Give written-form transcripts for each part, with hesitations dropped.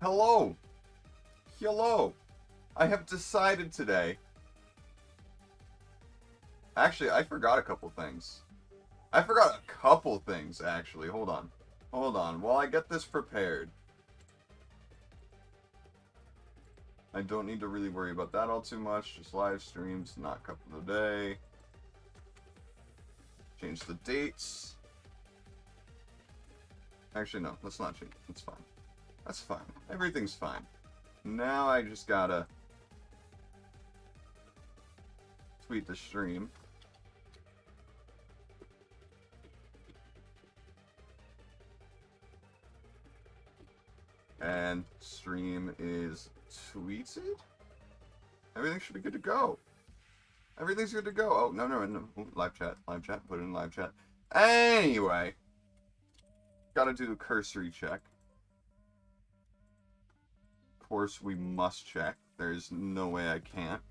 Hello! Hello! I have decided today... Actually, I forgot a couple things. I forgot a couple things, actually. Hold on. Hold on. While I get this prepared. I don't need to really worry about that all too much. Just live streams, not couple of the day. Change the dates. Actually, no. Let's not change. That's fine. That's fine. Everything's fine. Now I just gotta tweet the stream. And stream is tweeted. Everything should be good to go. Everything's good to go. Oh, no. Ooh, live chat. Put it in live chat. Anyway. Gotta do the cursory check. Of course, we must check. There's no way I can't.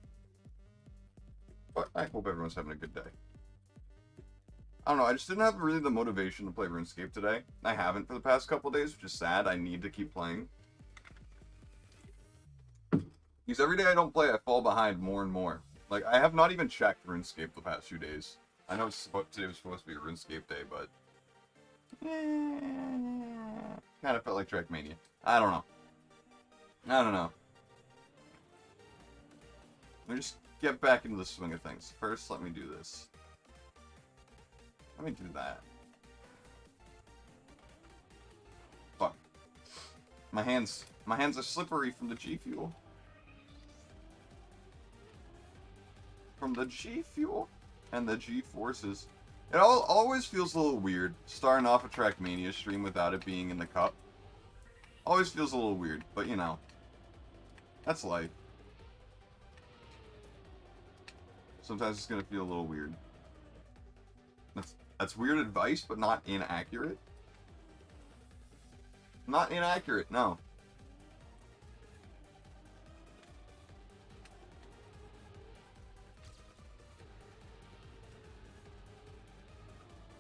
But I hope everyone's having a good day. I don't know, I just didn't have really the motivation to play RuneScape today. I haven't for the past couple days, which is sad. I need to keep playing. Because every day I don't play, I fall behind more and more. Like, I have not even checked RuneScape the past few days. I know today was supposed to be a RuneScape day, but... kind of felt like Trackmania. I don't know. Let me just get back into the swing of things. First, let me do this. Let me do that. Fuck. My hands are slippery from the G Fuel. From the G Fuel and the G Forces. It always feels a little weird starting off a Trackmania stream without it being in the cup. Always feels a little weird, but you know. That's life. Sometimes it's gonna feel a little weird. That's weird advice, but not inaccurate. Not inaccurate, no.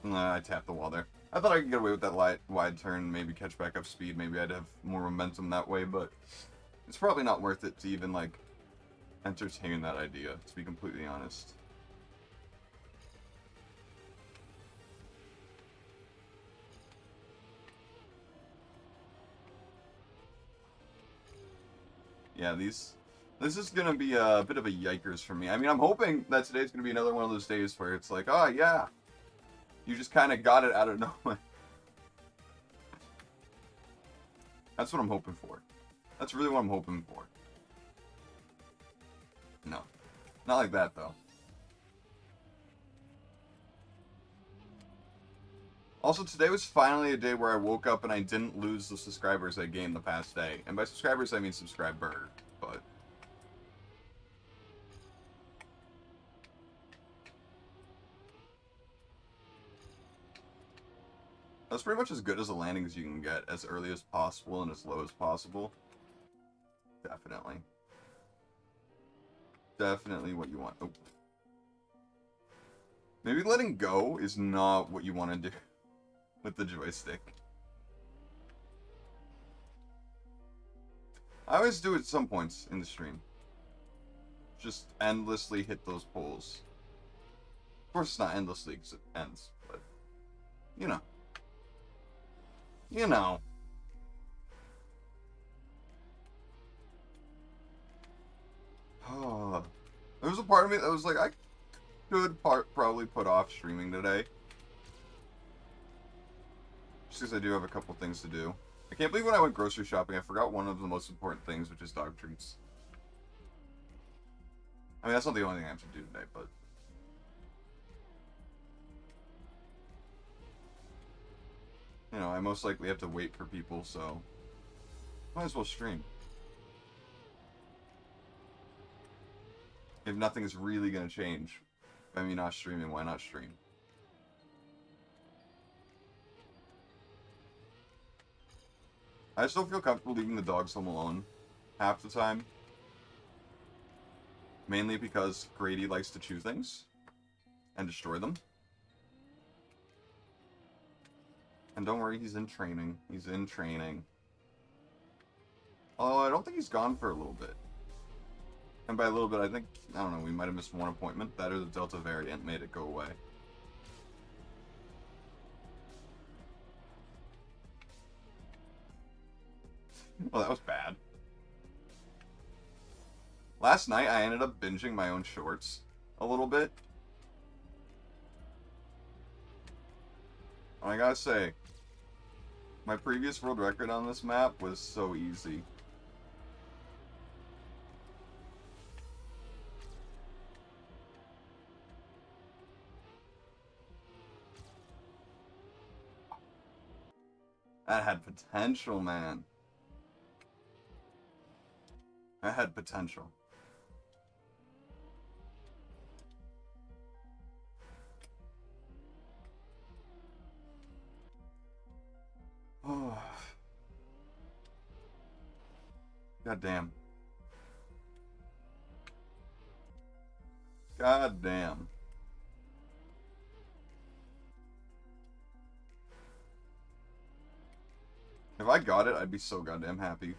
Nah, I tapped the wall there. I thought I could get away with that wide turn, maybe catch back up speed, maybe I'd have more momentum that way, but it's probably not worth it to even, like, entertain that idea, to be completely honest. Yeah, this is gonna be a bit of a yikers for me. I mean, I'm hoping that today's gonna be another one of those days where it's like, oh yeah, you just kind of got it out of nowhere. That's what I'm hoping for. That's really what I'm hoping for. No, not like that though. Also, today was finally a day where I woke up and I didn't lose the subscribers I gained the past day. And by subscribers, I mean subscriber, but... That's pretty much as good as a landing as you can get, as early as possible and as low as possible. Definitely. Definitely what you want. Oh. Maybe letting go is not what you want to do with the joystick. I always do at some points in the stream. Just endlessly hit those poles. Of course it's not endlessly because it ends, but... You know. You know. There was a part of me that was like, I could probably put off streaming today. Just because I do have a couple things to do. I can't believe when I went grocery shopping, I forgot one of the most important things, which is dog treats. I mean, that's not the only thing I have to do today, but... You know, I most likely have to wait for people, so... Might as well stream. If nothing is really going to change by me not streaming, why not stream? I just don't feel comfortable leaving the dogs home alone half the time. Mainly because Grady likes to chew things and destroy them. And don't worry, he's in training. He's in training. Although I don't think he's gone for a little bit. And by a little bit, I think, I don't know, we might have missed one appointment. That or the Delta variant made it go away. Well, that was bad. Last night, I ended up binging my own shorts a little bit. And I gotta say, my previous world record on this map was so easy. That had potential, man. That had potential. Oh. God damn. God damn. If I got it, I'd be so goddamn happy.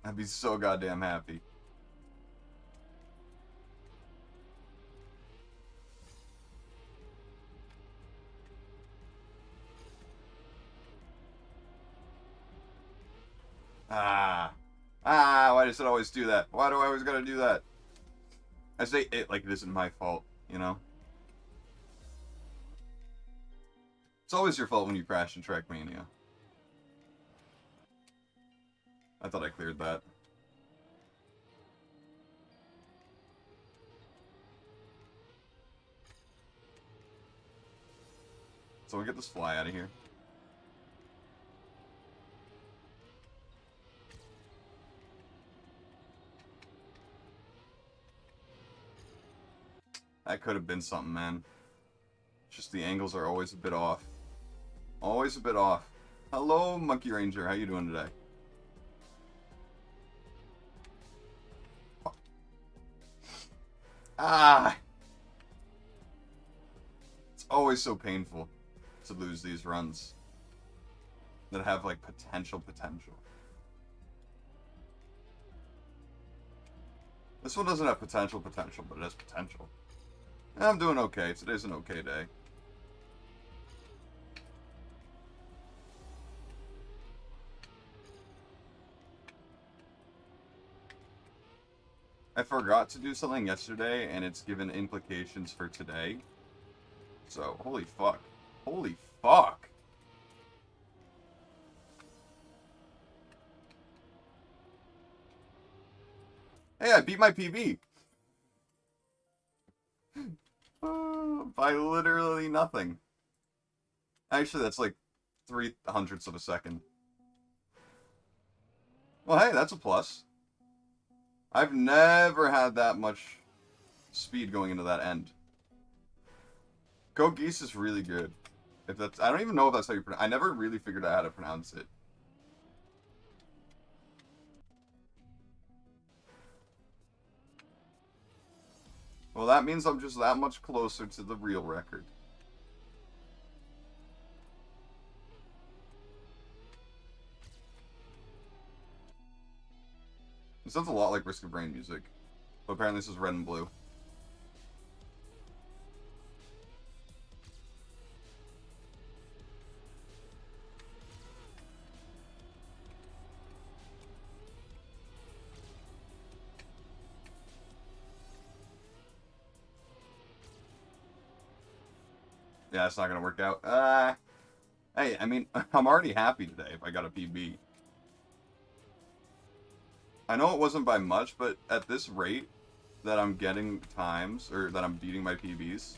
I'd be so goddamn happy. Why does it always do that? Why do I always gotta do that? I say it like it isn't my fault, you know? It's always your fault when you crash in Trackmania. I thought I cleared that. So we get this fly out of here. That could have been something, man. Just the angles are always a bit off. Always a bit off. Hello, Monkey Ranger. How you doing today? Ah! It's always so painful to lose these runs that have, like, potential. This one doesn't have potential, but it has potential. I'm doing okay. Today's an okay day. I forgot to do something yesterday, and it's given implications for today. So, holy fuck. Holy fuck! Hey, I beat my PB! By literally nothing. Actually, that's like 0.03 of a second. Well, hey, that's a plus. I've never had that much speed going into that end. Go Geese is really good. If that's, I don't even know if that's how you pronounce it. I never really figured out how to pronounce it. Well, that means I'm just that much closer to the real record. It sounds a lot like Risk of Rain music. But apparently this is red and blue. Yeah, it's not gonna work out. Hey, I mean, I'm already happy today if I got a PB. I know it wasn't by much, but at this rate that I'm getting times, or that I'm beating my PBs,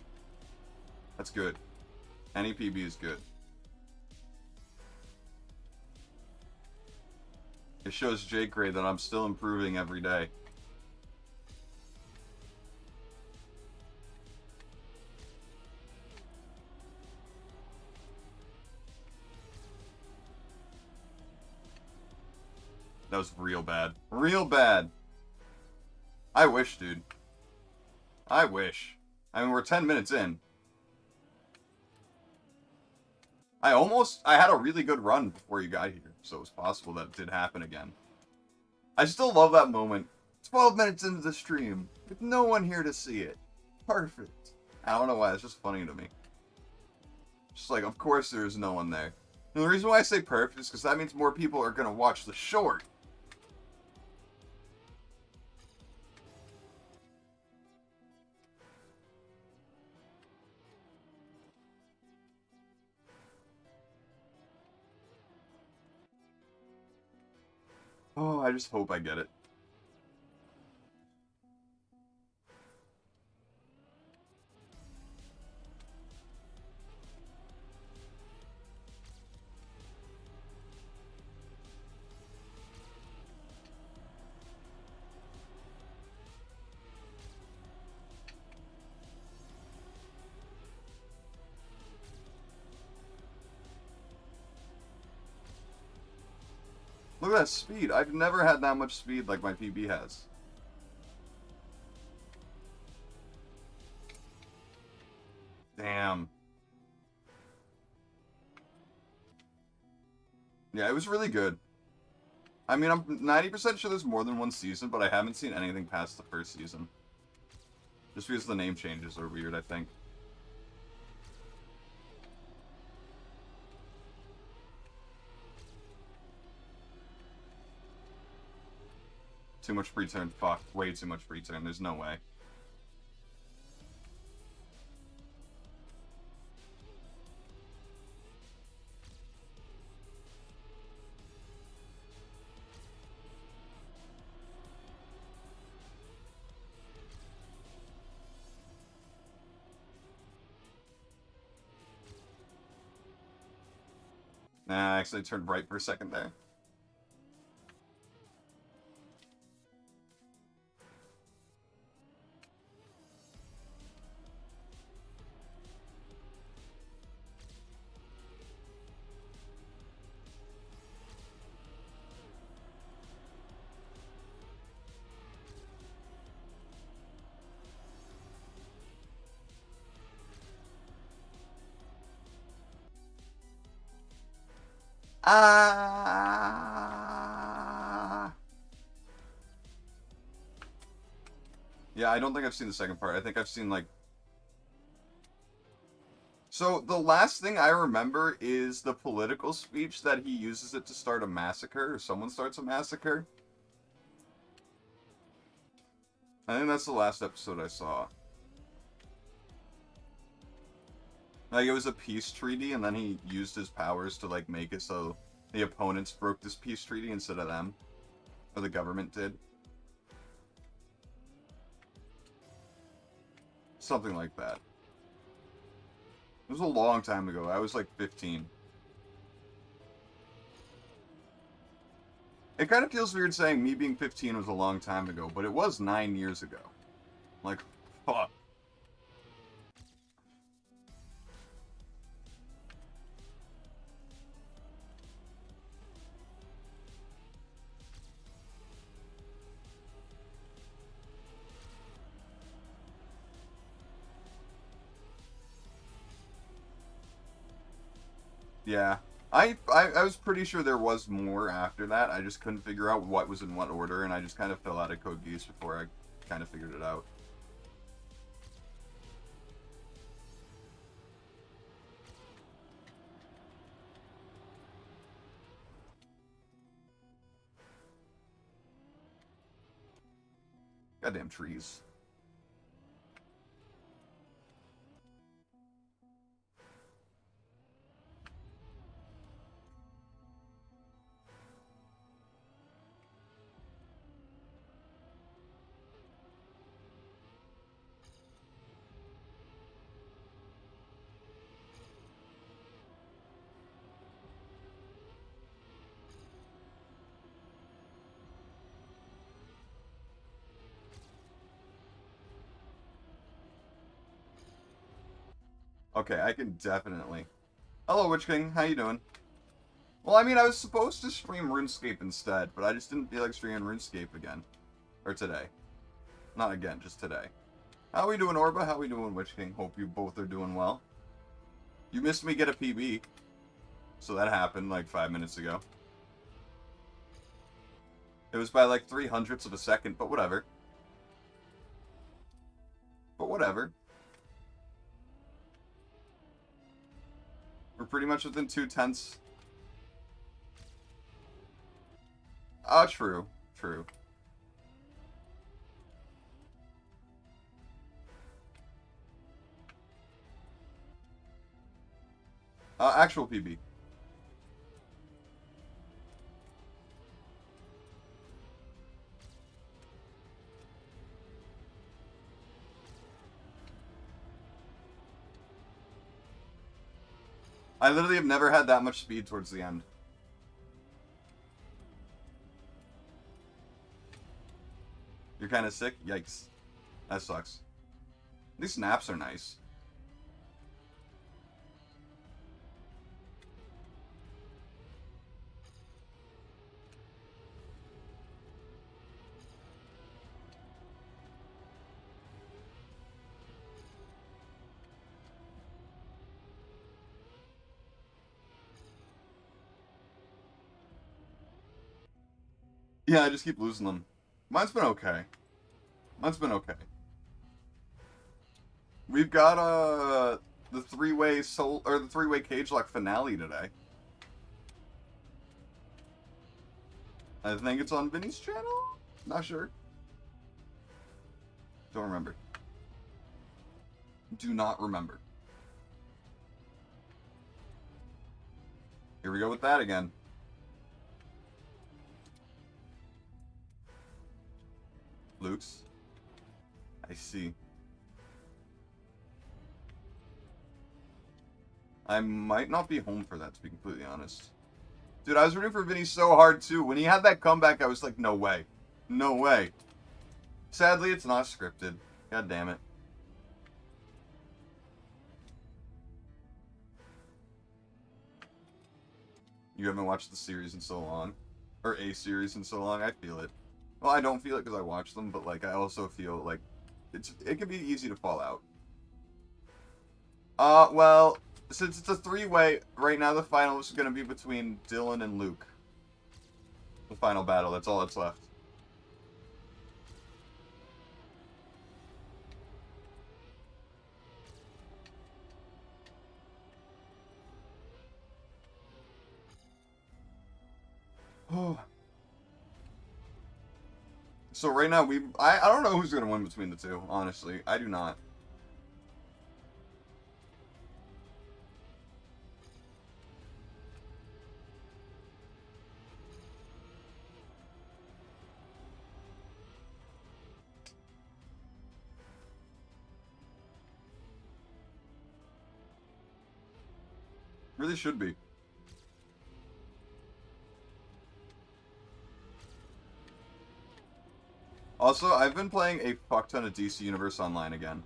that's good. Any PB is good. It shows Jake Ray that I'm still improving every day. That was real bad. Real bad. I wish, dude. I wish. I mean, we're 10 minutes in. I had a really good run before you got here, so it's possible that it did happen again. I still love that moment. 12 minutes into the stream, with no one here to see it. Perfect. I don't know why, it's just funny to me. Just like, of course there's no one there. And the reason why I say perfect is because that means more people are going to watch the short. Oh, I just hope I get it. Look at that speed. I've never had that much speed like my PB has. Damn. Yeah, it was really good. I mean, I'm 90% sure there's more than one season, but I haven't seen anything past the first season. Just because the name changes are weird, I think. Too much pre-turn. Fuck. Way too much pre-turn. There's no way. Nah, I actually turned right for a second there. Ah. Yeah, I don't think I've seen the second part. I think I've seen, like... So, the last thing I remember is the political speech that he uses it to start a massacre, or someone starts a massacre. I think that's the last episode I saw. Like, it was a peace treaty, and then he used his powers to, like, make it so the opponents broke this peace treaty instead of them. Or the government did. Something like that. It was a long time ago. I was, like, 15. It kind of feels weird saying me being 15 was a long time ago, but it was 9 years ago. Like, fuck. Yeah. I was pretty sure there was more after that. I just couldn't figure out what was in what order, and I just kind of fell out of Code Geass before I kind of figured it out. Goddamn trees. Okay, I can definitely. Hello, Witch King. How you doing? Well, I mean, I was supposed to stream RuneScape instead, but I just didn't feel like streaming RuneScape again. Or today. Not again, just today. How we doing, Orba? How we doing, Witch King? Hope you both are doing well. You missed me get a PB. So that happened like 5 minutes ago. It was by like 300ths of a second, but whatever. But whatever. We're pretty much within 2/10. True. True. Actual PB. I literally have never had that much speed towards the end. You're kind of sick? Yikes. That sucks. These snaps are nice. Yeah, I just keep losing them. Mine's been okay. Mine's been okay. We've got the three-way cage lock finale today. I think it's on Vinny's channel? Not sure. Don't remember. Do not remember. Here we go with that again. Luke's. I see. I might not be home for that, to be completely honest. Dude, I was rooting for Vinny so hard, too. When he had that comeback, I was like, no way. No way. Sadly, it's not scripted. God damn it. You haven't watched the series in so long. Or a series in so long. I feel it. Well, I don't feel it because I watch them, but, like, I also feel like it can be easy to fall out. Well, since it's a three-way, right now the final is going to be between Dylan and Luke. The final battle, that's all that's left. Oh. So right now, I don't know who's going to win between the two, honestly. I do not. Really should be. Also, I've been playing a fuck ton of DC Universe Online again.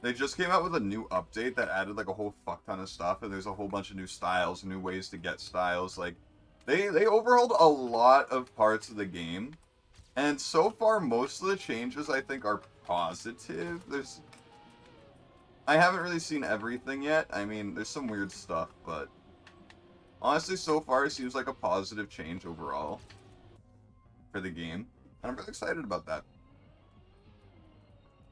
They just came out with a new update that added like a whole fuck ton of stuff, and there's a whole bunch of new styles, new ways to get styles. Like, they overhauled a lot of parts of the game, and so far most of the changes I think are positive. I haven't really seen everything yet. I mean, there's some weird stuff, but honestly, so far it seems like a positive change overall for the game. I'm really excited about that.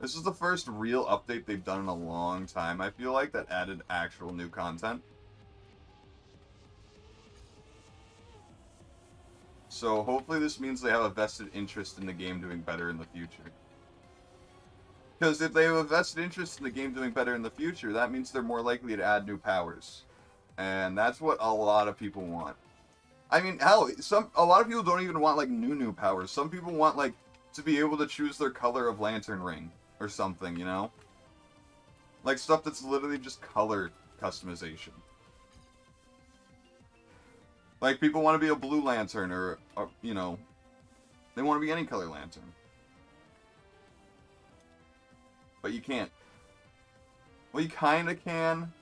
This is the first real update they've done in a long time, I feel like, that added actual new content. So hopefully this means they have a vested interest in the game doing better in the future. Because if they have a vested interest in the game doing better in the future, that means they're more likely to add new powers. And that's what a lot of people want. I mean, hell, a lot of people don't even want, like, new powers. Some people want, like, to be able to choose their color of lantern ring or something, you know? Like, stuff that's literally just color customization. Like, people want to be a blue lantern or you know, they want to be any color lantern. But you can't. Well, you kind of can.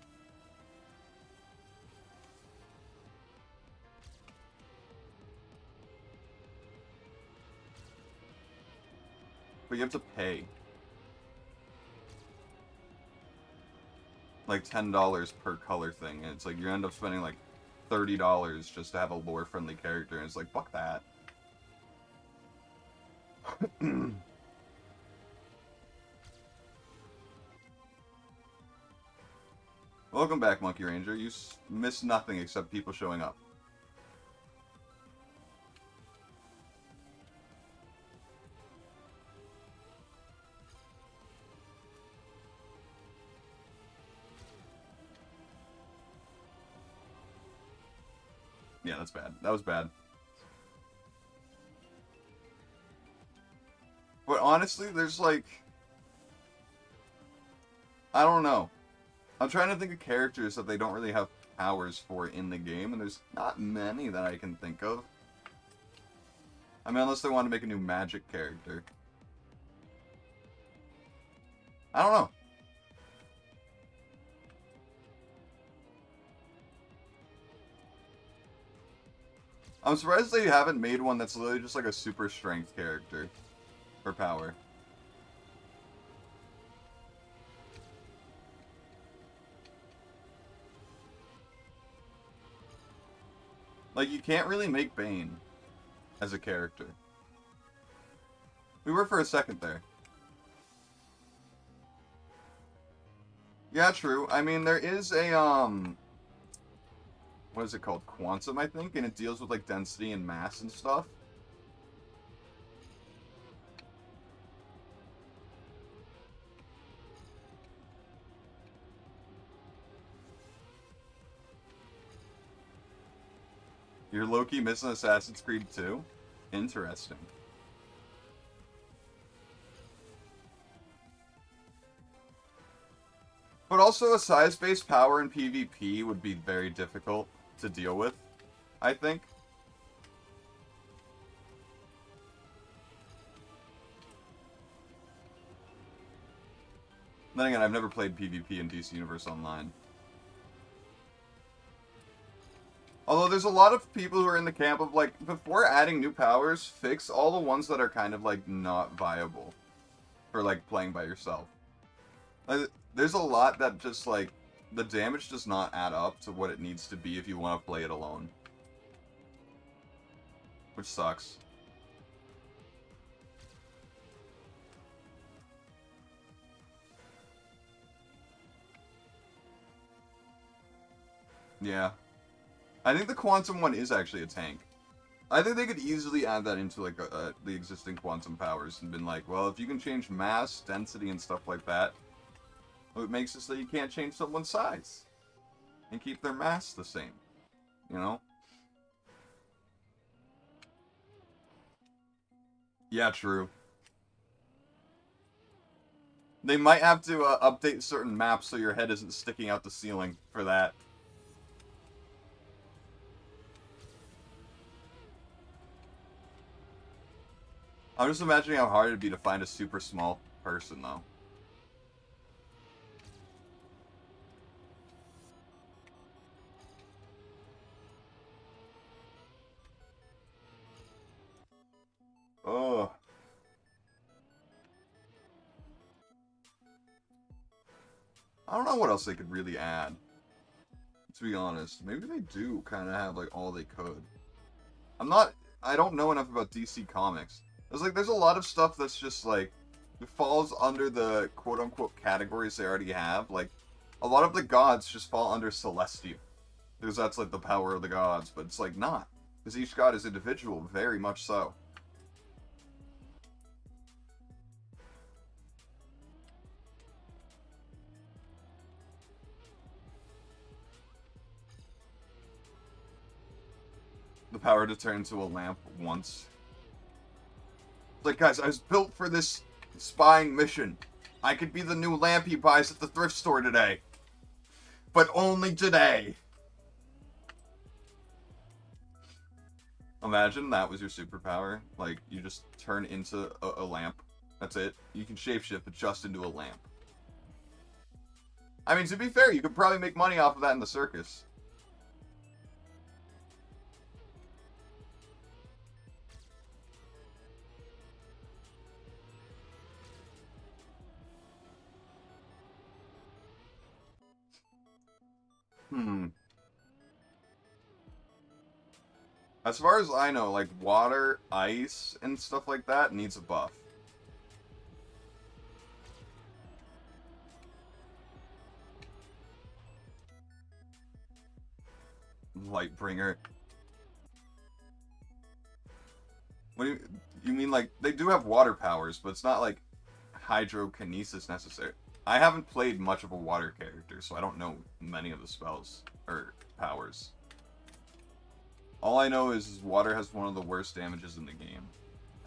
But you have to pay. Like $10 per color thing. And it's like you end up spending like $30 just to have a lore-friendly character. And it's like, fuck that. Welcome back, Monkey Ranger. You miss nothing except people showing up. Yeah, that's bad. That was bad. But honestly, there's like... I don't know. I'm trying to think of characters that they don't really have powers for in the game, and there's not many that I can think of. I mean, unless they want to make a new magic character. I don't know. I'm surprised they haven't made one that's literally just like a super strength character. For power. Like, you can't really make Bane as a character. We were for a second there. Yeah, true. I mean, there is a, what is it called? Quantum, I think? And it deals with, like, density and mass and stuff. You're low-key missing Assassin's Creed 2? Interesting. But also, a size-based power in PvP would be very difficult to deal with, I think. Then again, I've never played PvP in DC Universe Online. Although there's a lot of people who are in the camp of, like, before adding new powers, fix all the ones that are kind of, like, not viable for, like, playing by yourself. There's a lot that just, like, the damage does not add up to what it needs to be if you want to play it alone. Which sucks. Yeah. I think the Quantum one is actually a tank. I think they could easily add that into, like, the existing Quantum powers and been like, well, if you can change mass, density, and stuff like that, it makes it so you can't change someone's size. And keep their mass the same. You know? Yeah, true. They might have to update certain maps so your head isn't sticking out the ceiling for that. I'm just imagining how hard it'd be to find a super small person, though. Oh. I don't know what else they could really add. To be honest. Maybe they do kind of have, like, all they could. I don't know enough about DC Comics. There's a lot of stuff that's just, like, it falls under the quote-unquote categories they already have. Like, a lot of the gods just fall under Celestial. Because that's, like, the power of the gods. But it's, like, not. Because each god is individual, very much so. The power to turn into a lamp once. It's like, guys, I was built for this spying mission. I could be the new lamp he buys at the thrift store today. But only today. Imagine that was your superpower. Like, you just turn into a lamp. That's it. You can shapeshift just into a lamp. I mean, to be fair, you could probably make money off of that in the circus. As far as I know, like water, ice, and stuff like that needs a buff. Lightbringer. What do you mean? Like they do have water powers, but it's not like hydrokinesis necessary. I haven't played much of a water character, so I don't know many of the spells or powers. All I know is water has one of the worst damages in the game.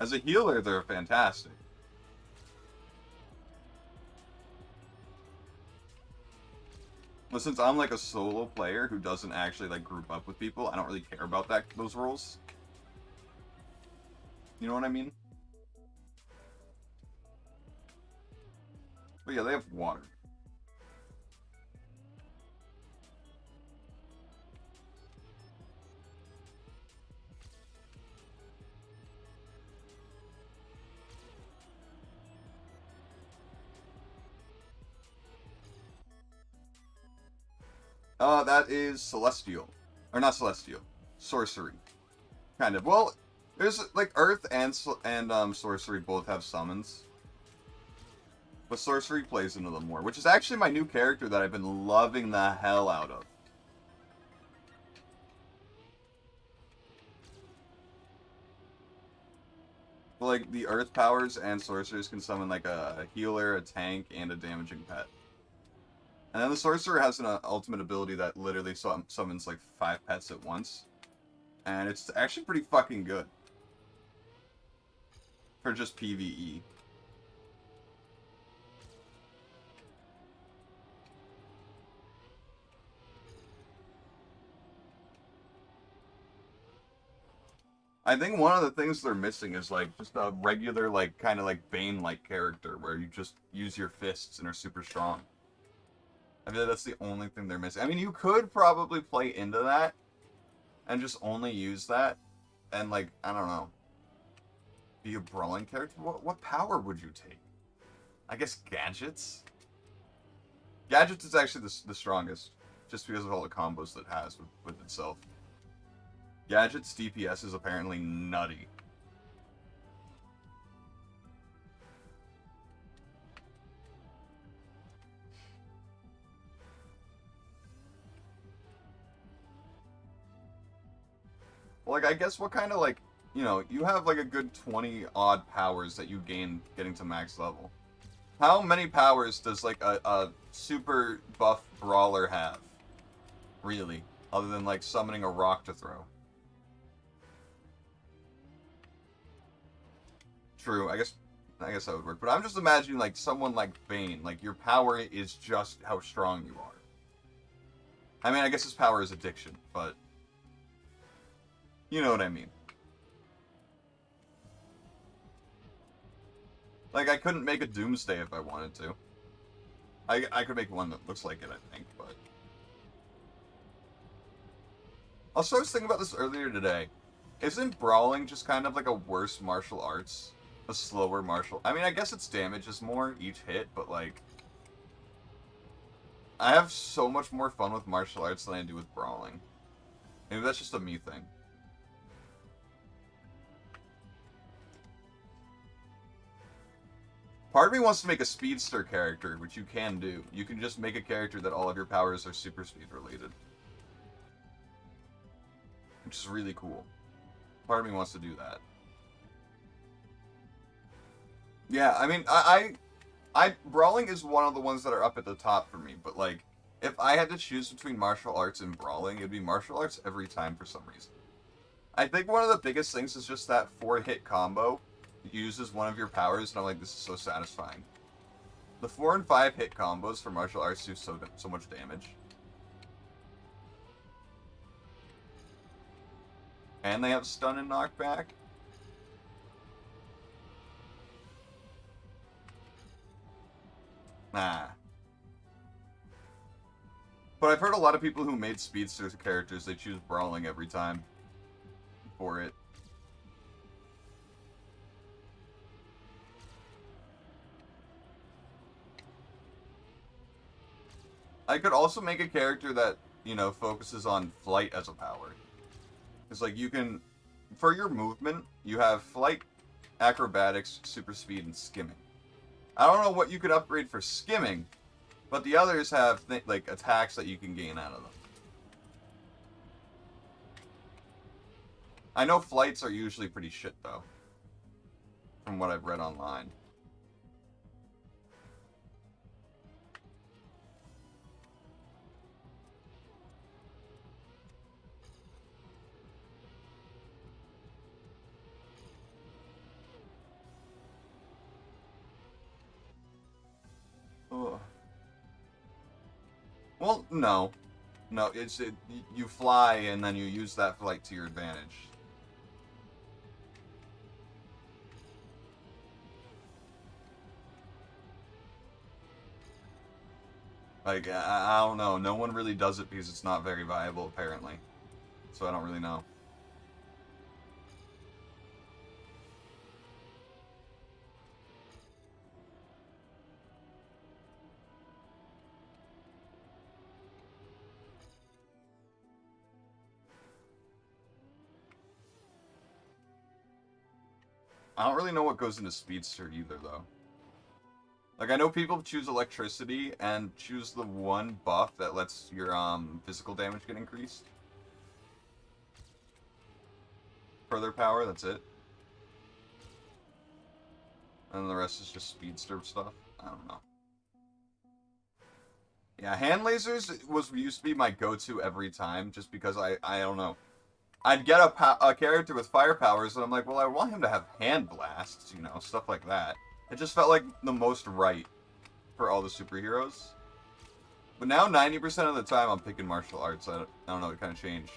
As a healer, they're fantastic. But since I'm like a solo player who doesn't actually like group up with people, I don't really care about those roles. You know what I mean? But yeah, they have water. That is Celestial. Or not Celestial. Sorcery. Kind of. Well, there's like Earth and Sorcery both have summons. But Sorcery plays into them more, which is actually my new character that I've been loving the hell out of. But, like, the Earth powers and Sorcerers can summon like a healer, a tank, and a damaging pet. And then the Sorcerer has an ultimate ability that literally summons like 5 pets at once. And it's actually pretty fucking good. For just PvE. I think one of the things they're missing is like just a regular like kind of like Bane-like character where you just use your fists and are super strong. I feel like that's the only thing they're missing. I mean, you could probably play into that and just only use that and like, I don't know, be a brawling character. What power would you take? I guess gadgets? Gadgets is actually the strongest just because of all the combos that it has with itself. Gadget's DPS is apparently nutty. Like, I guess what kind of, like, you know, you have, like, a good 20-odd powers that you gain getting to max level. How many powers does, like, a super buff brawler have? Really? Other than, like, summoning a rock to throw. True, I guess that would work. But I'm just imagining, like, someone like Bane. Like, your power is just how strong you are. I mean, I guess his power is addiction, but... you know what I mean. Like, I couldn't make a Doomsday if I wanted to. I could make one that looks like it, I think, but... Also, I was thinking about this earlier today. Isn't brawling just kind of like a worse martial arts? A slower martial... I mean, I guess its damage is more each hit, but, like... I have so much more fun with martial arts than I do with brawling. Maybe that's just a me thing. Part of me wants to make a speedster character, which you can do. You can just make a character that all of your powers are super speed related. Which is really cool. Part of me wants to do that. Yeah, I mean, brawling is one of the ones that are up at the top for me, but like, if I had to choose between martial arts and brawling, it'd be martial arts every time for some reason. I think one of the biggest things is just that 4-hit combo uses one of your powers, and I'm like, this is so satisfying. The 4 and 5 hit combos for martial arts do so much damage. And they have stun and knockback. Nah. But I've heard a lot of people who made speedster characters, they choose brawling every time for it. I could also make a character that, you know, focuses on flight as a power. It's like you can for your movement, you have flight, acrobatics, super speed, and skimming. I don't know what you could upgrade for skimming, but the others have like attacks that you can gain out of them. I know flights are usually pretty shit though, from what I've read online. Ugh. Well, no. No, you fly and then you use that flight to your advantage. Like, I don't know. No one really does it because it's not very viable, apparently. So I don't really know. I don't really know what goes into Speedster either, though. Like, I know people choose electricity and choose the one buff that lets your physical damage get increased. Further power, that's it. And the rest is just Speedster stuff. I don't know. Yeah, hand lasers used to be my go-to every time, just because I don't know. I'd get a character with fire powers, and I'm like, well, I want him to have hand blasts, you know, stuff like that. It just felt like the most right for all the superheroes. But now, 90% of the time, I'm picking martial arts. I don't know, it kind of changed.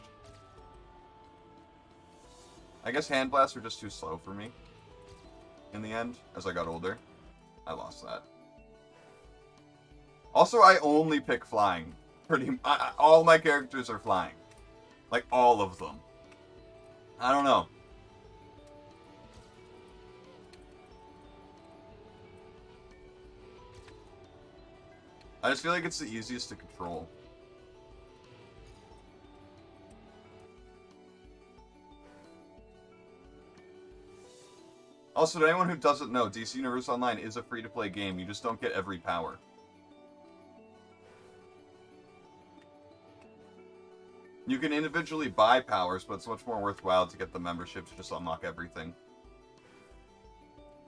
I guess hand blasts were just too slow for me in the end, as I got older. I lost that. Also, I only pick flying. All my characters are flying. Like, all of them. I don't know. I just feel like it's the easiest to control. Also, to anyone who doesn't know, DC Universe Online is a free-to-play game. You just don't get every power. You can individually buy powers, but it's much more worthwhile to get the membership to just unlock everything.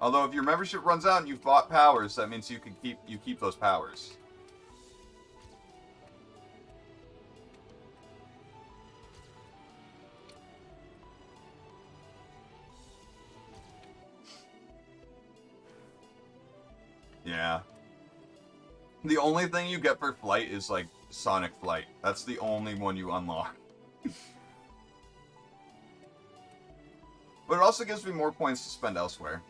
Although, if your membership runs out and you've bought powers, that means you keep those powers. Yeah. The only thing you get for flight is, like, Sonic Flight. That's the only one you unlock. But it also gives me more points to spend elsewhere.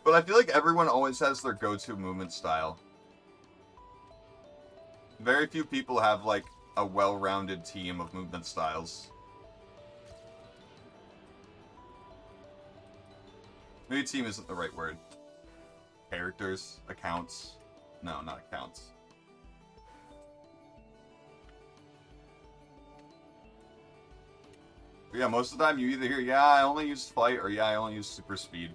But I feel like everyone always has their go-to movement style. Very few people have, like, a well-rounded team of movement styles. Maybe team isn't the right word. Characters? Accounts? No, not accounts. But yeah, most of the time you either hear, yeah, I only use flight, or yeah, I only use super speed.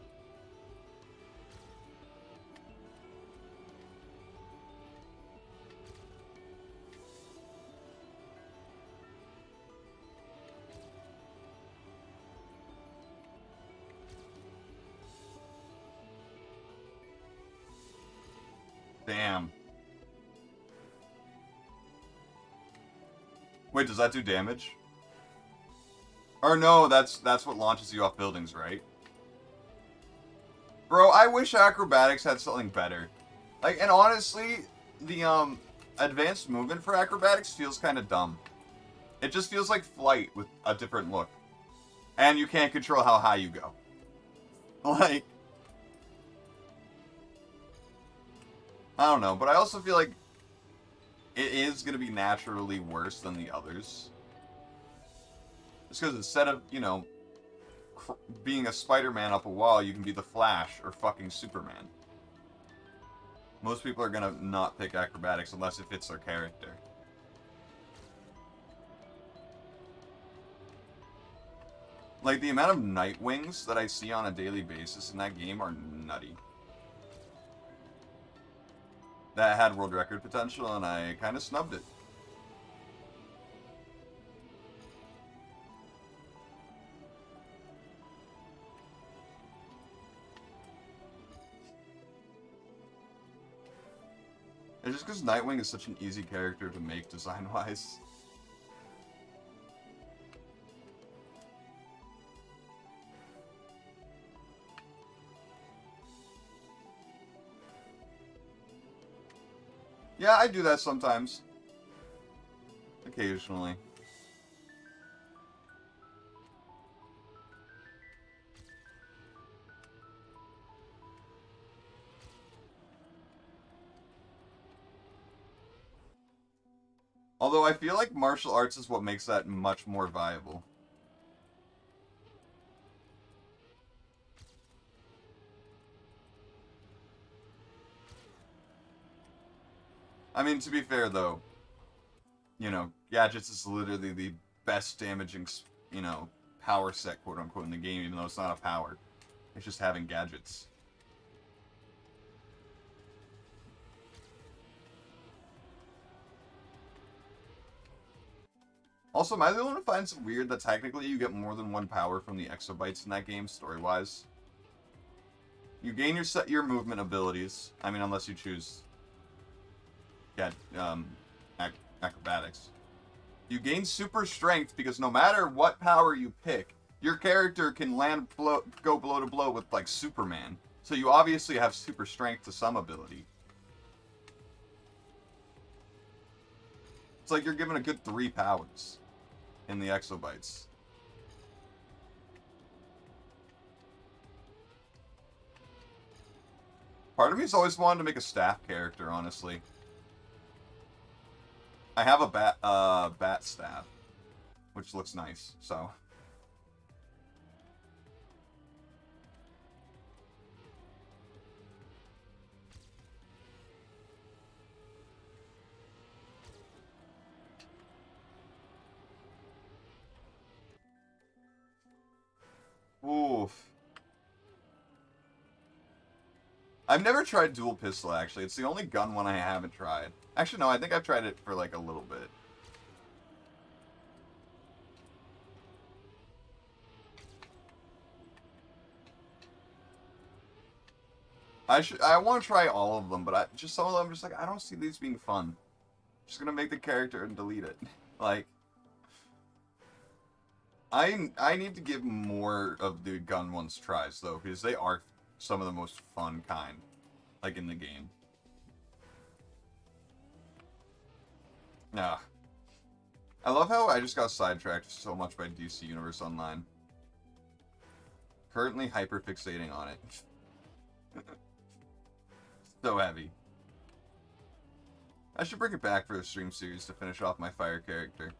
Damn. Wait, does that do damage? Or no, that's what launches you off buildings, right? Bro, I wish acrobatics had something better. Like, and honestly, the advanced movement for acrobatics feels kind of dumb. It just feels like flight with a different look. And you can't control how high you go. Like, I don't know, but I also feel like it is going to be naturally worse than the others. Just because instead of, you know, being a Spider-Man up a wall, you can be the Flash or fucking Superman. Most people are gonna not pick acrobatics unless it fits their character. Like, the amount of Nightwings that I see on a daily basis in that game are nutty. That had world record potential, and I kind of snubbed it. It's just because Nightwing is such an easy character to make design-wise. Yeah, I do that sometimes. Occasionally. Although I feel like martial arts is what makes that much more viable. I mean, to be fair though, you know, gadgets is literally the best damaging, you know, power set, quote unquote, in the game, even though it's not a power. It's just having gadgets. Also, am I the only one who finds it weird that technically you get more than one power from the exobytes in that game, story-wise? You gain your movement abilities. I mean, unless you choose acrobatics. You gain super strength because no matter what power you pick, your character can go blow to blow with, like, Superman. So you obviously have super strength to some ability. It's like you're given a good 3 powers in the exobytes. Part of me's always wanted to make a staff character, honestly. I have a bat staff, which looks nice, so. Oof. I've never tried dual pistol, actually. It's the only gun one I haven't tried. Actually, no, I think I've tried it for, like, a little bit. I want to try all of them, but just some of them, just like, I don't see these being fun. Just gonna make the character and delete it. Like, I need to give more of the gun ones tries, though, because they are some of the most fun kind, like, in the game. Nah. I love how I just got sidetracked so much by DC Universe Online. Currently hyperfixating on it. So heavy. I should bring it back for a stream series to finish off my fire character.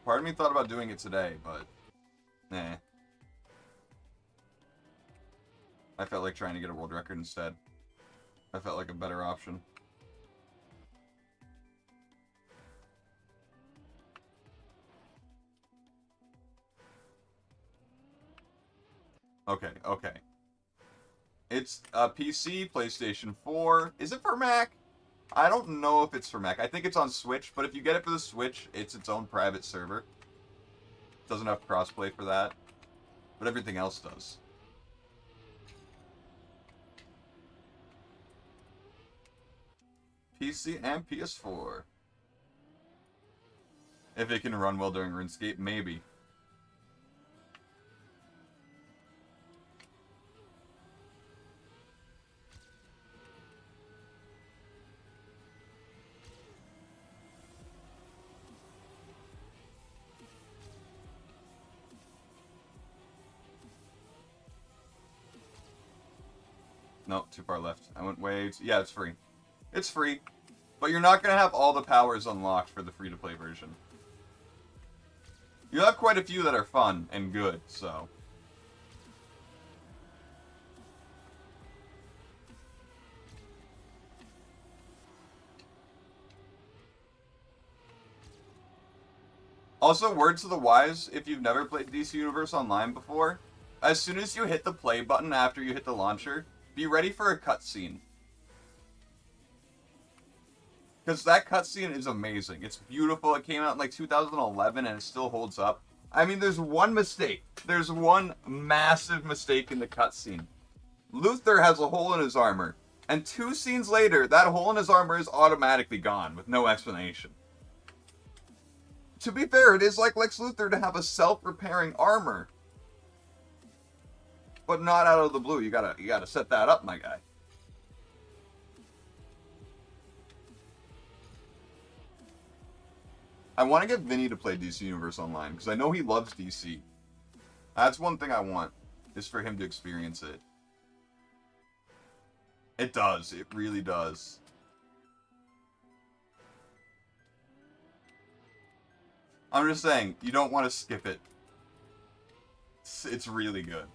Part of me thought about doing it today, but nah. I felt like trying to get a world record instead. I felt like a better option. Okay, okay. It's a PC, PlayStation 4. Is it for Mac? I don't know if it's for Mac. I think it's on Switch, but if you get it for the Switch, it's its own private server. Doesn't have crossplay for that, but everything else does. PC and PS4. If it can run well during RuneScape, maybe. Nope, too far left. I went way too... Yeah, it's free. It's free. But you're not going to have all the powers unlocked for the free-to-play version. You have quite a few that are fun and good, so... Also, word to the wise, if you've never played DC Universe Online before, as soon as you hit the play button after you hit the launcher, be ready for a cutscene. Because that cutscene is amazing. It's beautiful. It came out in like 2011 and it still holds up. I mean, there's one mistake. There's one massive mistake in the cutscene. Luthor has a hole in his armor. And 2 scenes later, that hole in his armor is automatically gone with no explanation. To be fair, it is like Lex Luthor to have a self-repairing armor. But not out of the blue. You gotta set that up, my guy. I want to get Vinny to play DC Universe Online, because I know he loves DC. That's one thing I want, is for him to experience it. It does. It really does. I'm just saying, you don't want to skip it. It's really good.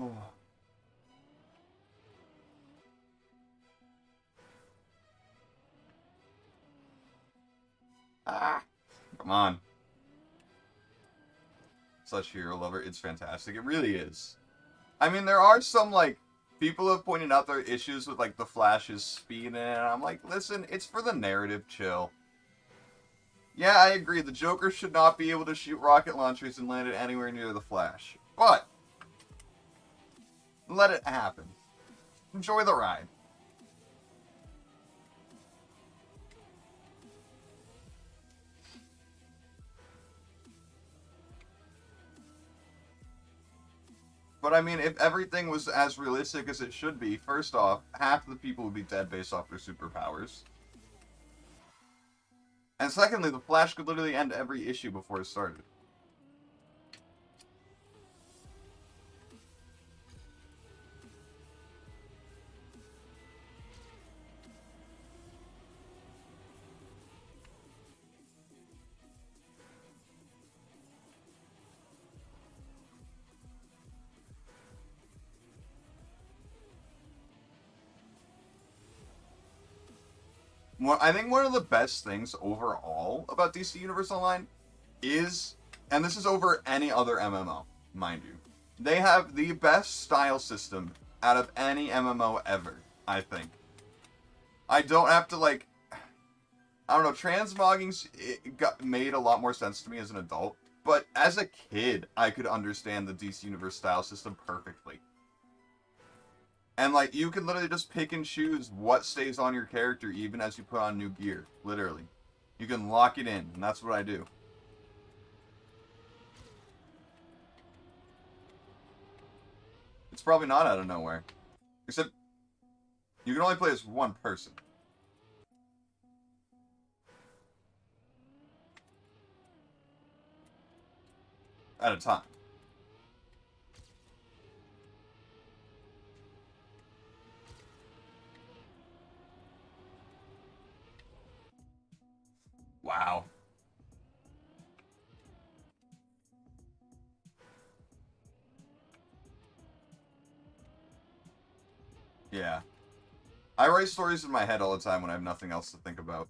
Oh. Ah, come on. Such hero lover, it's fantastic. It really is. I mean, there are some, like, people have pointed out their issues with, like, the Flash's speed, and I'm like, listen, it's for the narrative, chill. Yeah, I agree, the Joker should not be able to shoot rocket launchers and land it anywhere near the Flash. But, let it happen. Enjoy the ride. But I mean, if everything was as realistic as it should be, first off, half the people would be dead based off their superpowers. And secondly, the Flash could literally end every issue before it started. I think one of the best things overall about DC Universe Online is, and this is over any other MMO, mind you, they have the best style system out of any MMO ever, I think. I don't have to, like, I don't know, transmogging made a lot more sense to me as an adult, but as a kid, I could understand the DC Universe style system perfectly. And, like, you can literally just pick and choose what stays on your character even as you put on new gear. Literally. You can lock it in, and that's what I do. It's probably not out of nowhere. Except, you can only play as one person. At a time. Wow. Yeah. I write stories in my head all the time when I have nothing else to think about.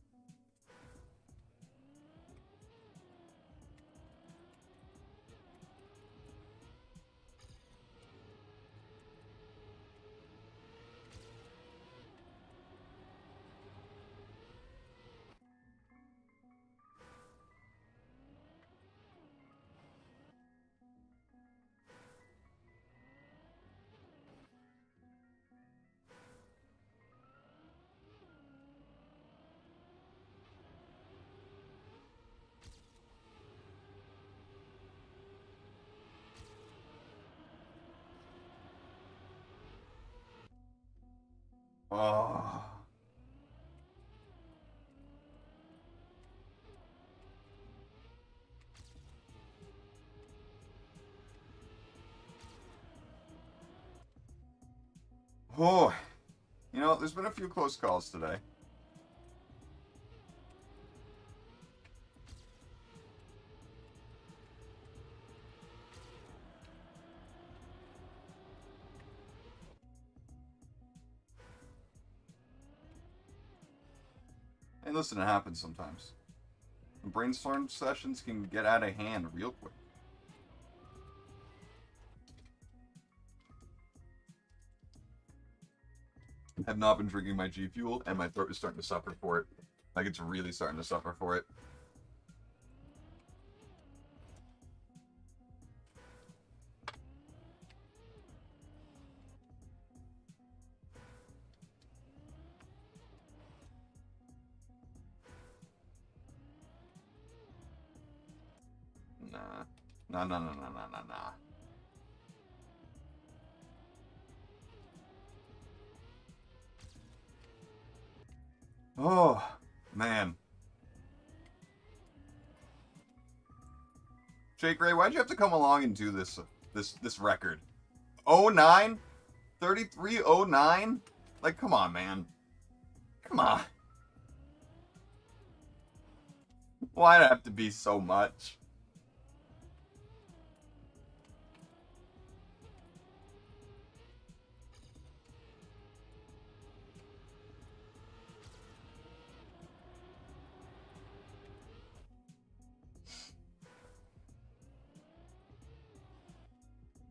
Oh. Oh. You know, there's been a few close calls today. And listen, it happens sometimes. Brainstorm sessions can get out of hand real quick. Have not been drinking my G Fuel, and my throat is starting to suffer for it. Like, it's really starting to suffer for it. Nah. Nah, nah, nah, nah, nah, nah, nah. Oh, man. Jake Ray, why'd you have to come along and do this record? 09? 3309? Like, come on, man. Come on. Why'd it have to be so much?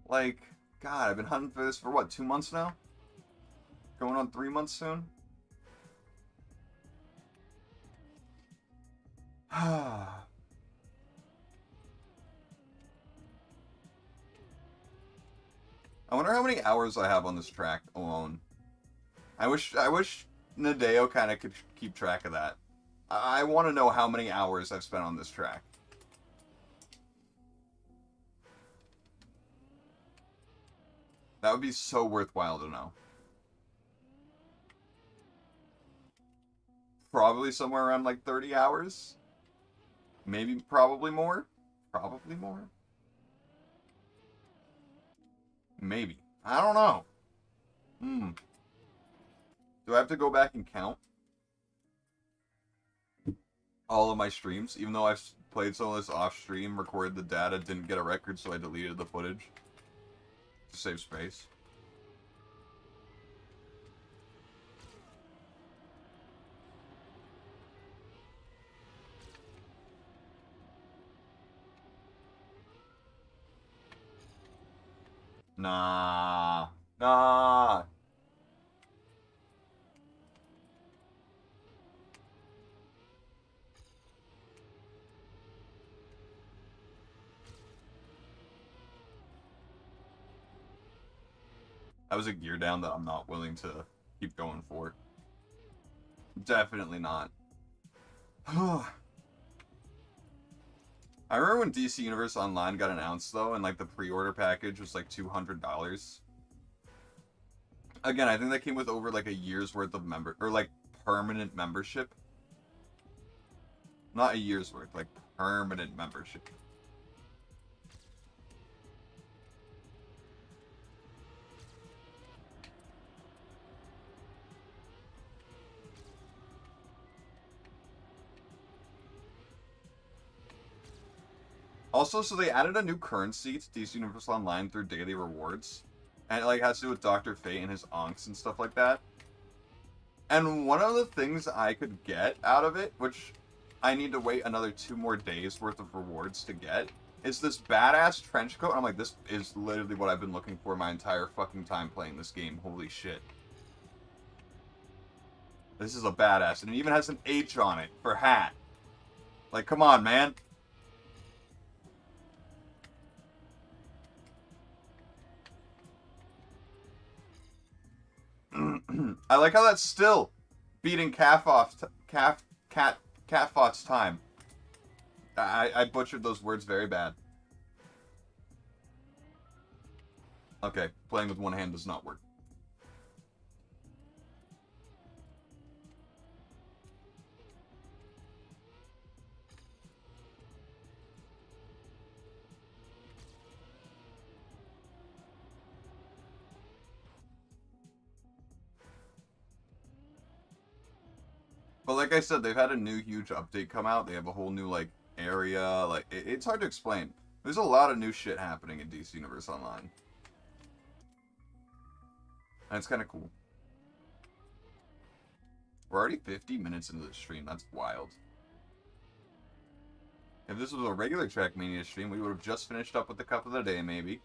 Like, God, I've been hunting for this for what, 2 months now? Going on 3 months soon? I wonder how many hours I have on this track alone. I wish Nadeo kind of could keep track of that. I want to know how many hours I've spent on this track. That would be so worthwhile to know. Probably somewhere around like 30 hours. Maybe, probably more. Probably more. Maybe. I don't know. Do I have to go back and count all of my streams? Even though I've played some of this off stream, recorded the data, didn't get a record, so I deleted the footage to save space. Nah. Nah. That was a gear down that I'm not willing to keep going for. Definitely not. I remember when DC Universe Online got announced, though, and like the pre-order package was like $200. Again, I think that came with over like a year's worth of permanent membership. Not a year's worth, like permanent membership. Also, so they added a new currency to DC Universe Online through daily rewards. And it like has to do with Dr. Fate and his onks and stuff like that. And one of the things I could get out of it, which I need to wait another 2 more days worth of rewards to get, is this badass trench coat. And I'm like, this is literally what I've been looking for my entire fucking time playing this game. Holy shit. This is a badass. And it even has an H on it for hat. Like, come on, man. I like how that's still beating Catfoth's time. I butchered those words very bad. Okay, playing with one hand does not work. But like I said, they've had a new huge update come out. They have a whole new, like, area. Like, it's hard to explain. There's a lot of new shit happening in DC Universe Online. And it's kind of cool. We're already 50 minutes into the stream. That's wild. If this was a regular Trackmania stream, we would have just finished up with the cup of the day, maybe.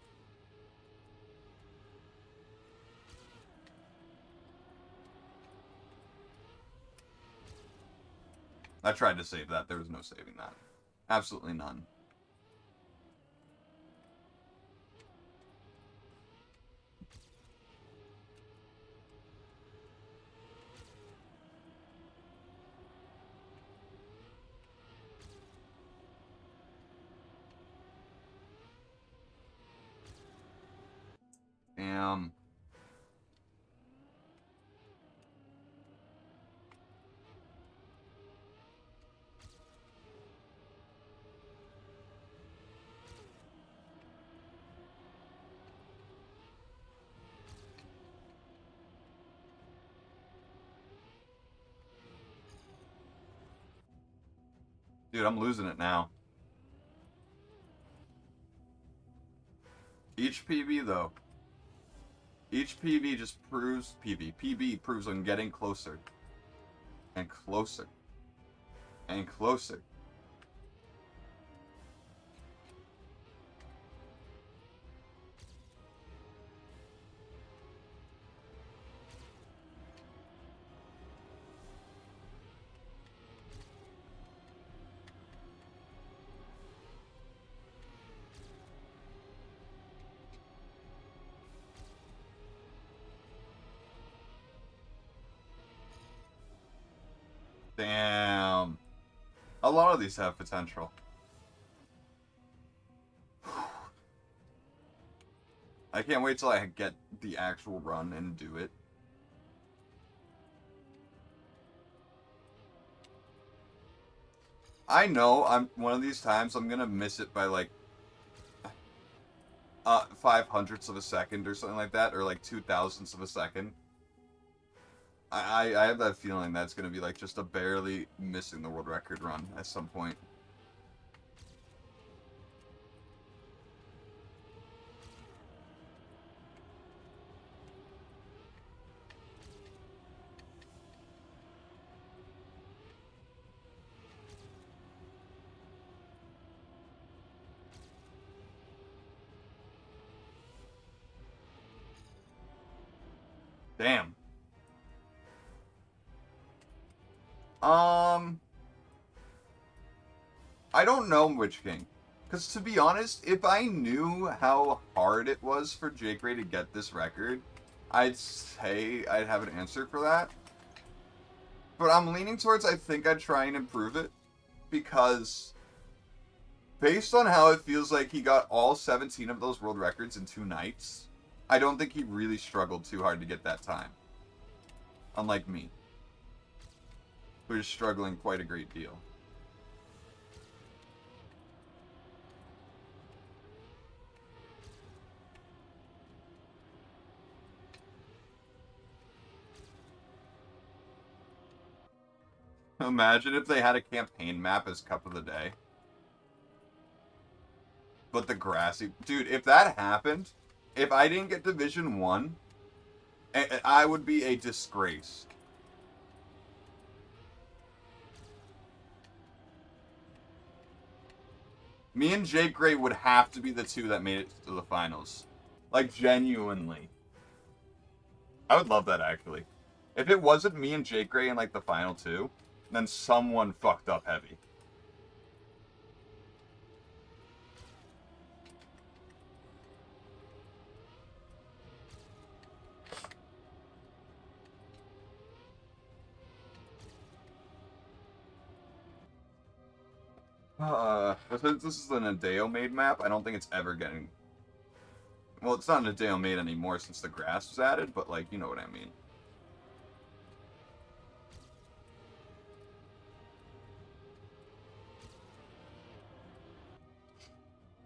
I tried to save that. There was no saving that. Absolutely none. Damn. Dude, I'm losing it now. Each PB, though. Each PB just proves... PB proves I'm getting closer. And closer. And closer. Damn. A lot of these have potential. I can't wait till I get the actual run and do it. I know I'm one of these times I'm gonna miss it by like 5/100ths of a second or something like that, or like 2,000ths of a second. I have that feeling that's gonna be like just a barely missing the world record run at some point. Damn. I don't know Witch King. Because to be honest, if I knew how hard it was for Jake Ray to get this record, I'd say I'd have an answer for that. But I'm leaning towards I think I'd try and improve it. Because based on how it feels like he got all 17 of those world records in 2 nights, I don't think he really struggled too hard to get that time. Unlike me, who's struggling quite a great deal. Imagine if they had a campaign map as Cup of the Day. But the Grassy... Dude, if that happened, if I didn't get Division 1, I would be a disgrace. Me and Jake Gray would have to be the 2 that made it to the finals. Like, genuinely. I would love that, actually. If it wasn't me and Jake Gray in, like, the final 2, then someone fucked up heavy. But since this is an Adeo made map, I don't think it's ever getting... Well, it's not an Adeo made anymore since the grass was added, but, like, you know what I mean.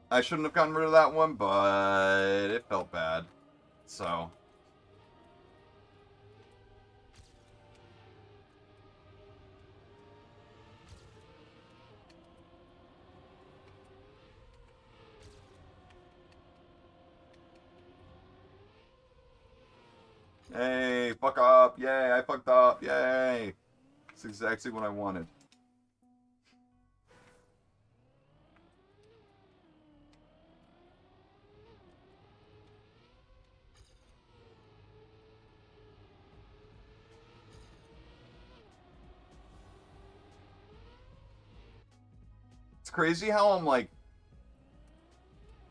I shouldn't have gotten rid of that one, but it felt bad. So... Hey, fuck up. Yay, I fucked up. Yay. It's exactly what I wanted. It's crazy how I'm like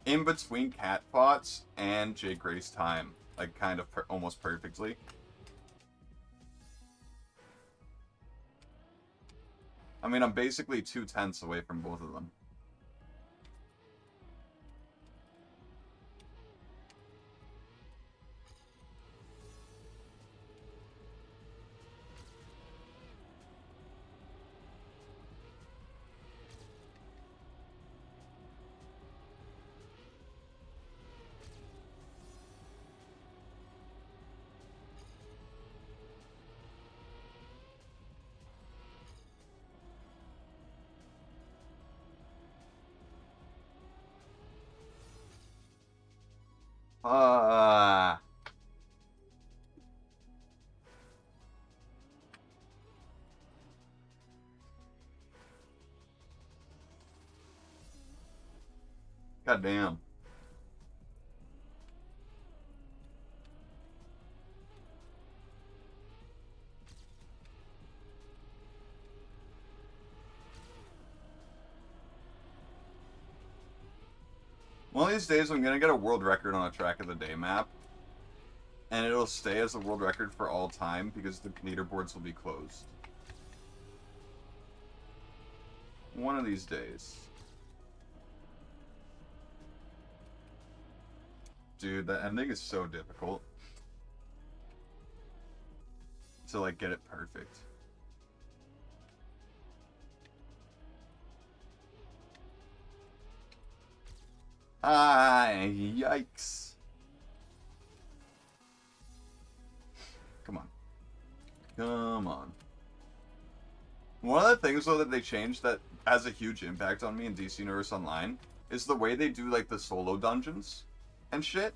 in between cat thoughts and Jake Gray's time, like kind of almost perfectly. I mean, I'm basically 2/10 away from both of them. Ah, goddamn. One of these days, I'm gonna get a world record on a track of the day map, and it'll stay as a world record for all time because the leaderboards will be closed. One of these days. Dude, that ending is so difficult to like get it perfect. Ah, yikes. Come on. Come on. One of the things, though, that they changed that has a huge impact on me in DC Universe Online is the way they do, like, the solo dungeons and shit.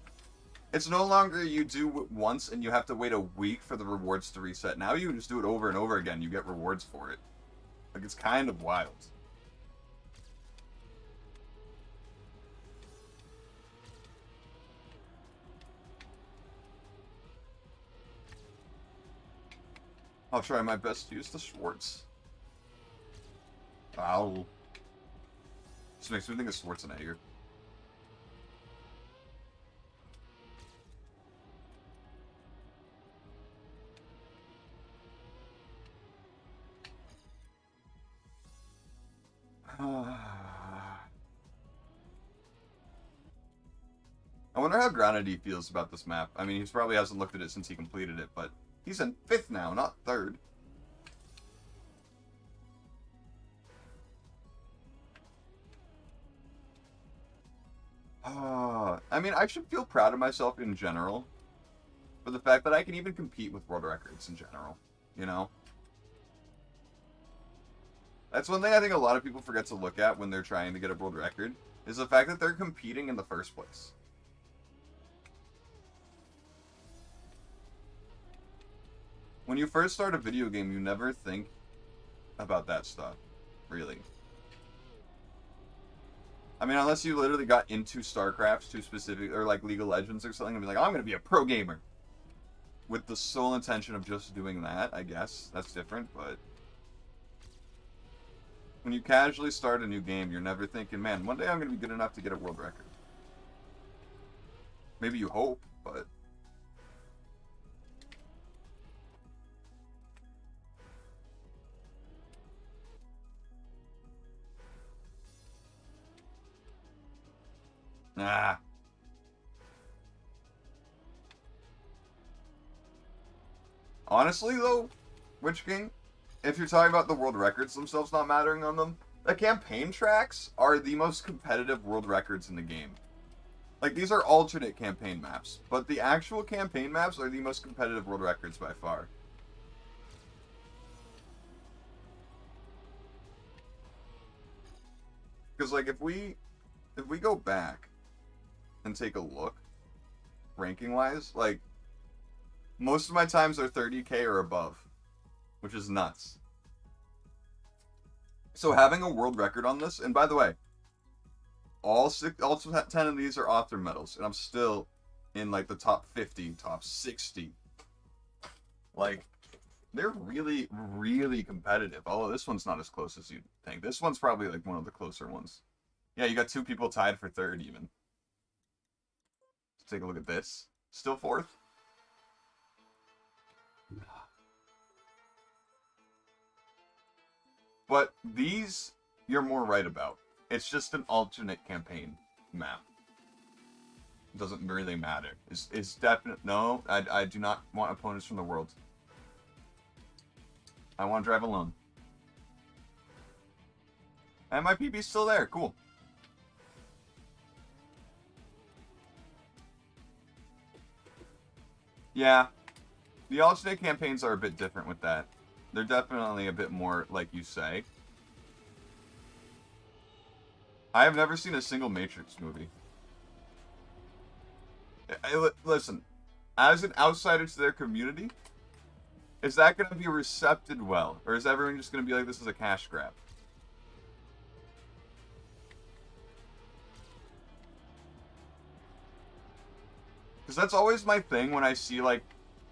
It's no longer you do it once and you have to wait a week for the rewards to reset. Now you can just do it over and over again. You get rewards for it. Like, it's kind of wild. I'll try my best to use the Schwartz. Ow. This makes me think of Schwarzenegger. I wonder how grounded he feels about this map. I mean, he probably hasn't looked at it since he completed it, but he's in 5th now, not 3rd. I mean, I should feel proud of myself in general for the fact that I can even compete with world records in general, you know? That's one thing I think a lot of people forget to look at when they're trying to get a world record, is the fact that they're competing in the first place. When you first start a video game, you never think about that stuff, really. I mean, unless you literally got into StarCraft to specific, or like League of Legends or something, and be like, I'm gonna be a pro gamer. With the sole intention of just doing that, I guess. That's different, but when you casually start a new game, you're never thinking, man, one day I'm gonna be good enough to get a world record. Maybe you hope, but nah. Honestly, though, Witch King, if you're talking about the world records themselves not mattering on them, the campaign tracks are the most competitive world records in the game. Like, these are alternate campaign maps, but the actual campaign maps are the most competitive world records by far. Because, like, if we go back and take a look, ranking-wise, like, Most of my times are 30K or above, which is nuts. So having a world record on this, and by the way, all 10 of these are author medals, and I'm still in like the top 50, top 60. Like, they're really, really competitive. Although this one's not as close as you'd think. This one's probably like one of the closer ones. Yeah, you got 2 people tied for 3rd even. Let's take a look at this. Still 4th. But these, you're more right about. It's just an alternate campaign map. It doesn't really matter. It's definite. No, I do not want opponents from the world. I want to drive alone. And my PB's still there. Cool. Yeah. The alternate campaigns are a bit different with that. They're definitely a bit more like you say. I have never seen a single Matrix movie. Listen, as an outsider to their community, is that going to be recepted well? Or is everyone just going to be like, this is a cash grab? Because that's always my thing when I see, like,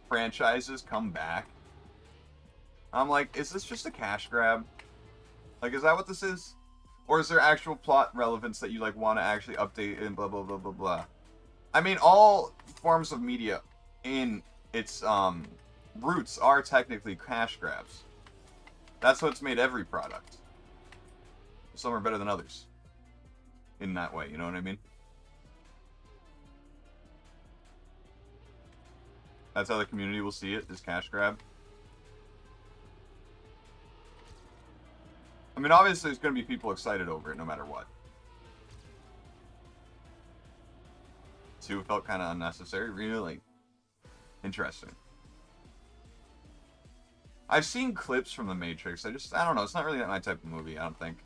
franchises come back. I'm like, is this just a cash grab? Like, is that what this is? Or is there actual plot relevance that you, like, want to actually update and blah, blah, blah, blah, blah? I mean, all forms of media in its, roots are technically cash grabs. That's what's made every product. Some are better than others. In that way, you know what I mean? That's how the community will see it, is cash grab. I mean, obviously there's going to be people excited over it no matter what. 2 felt kind of unnecessary. Really? Interesting. I've seen clips from The Matrix. I don't know. It's not really my type of movie, I don't think.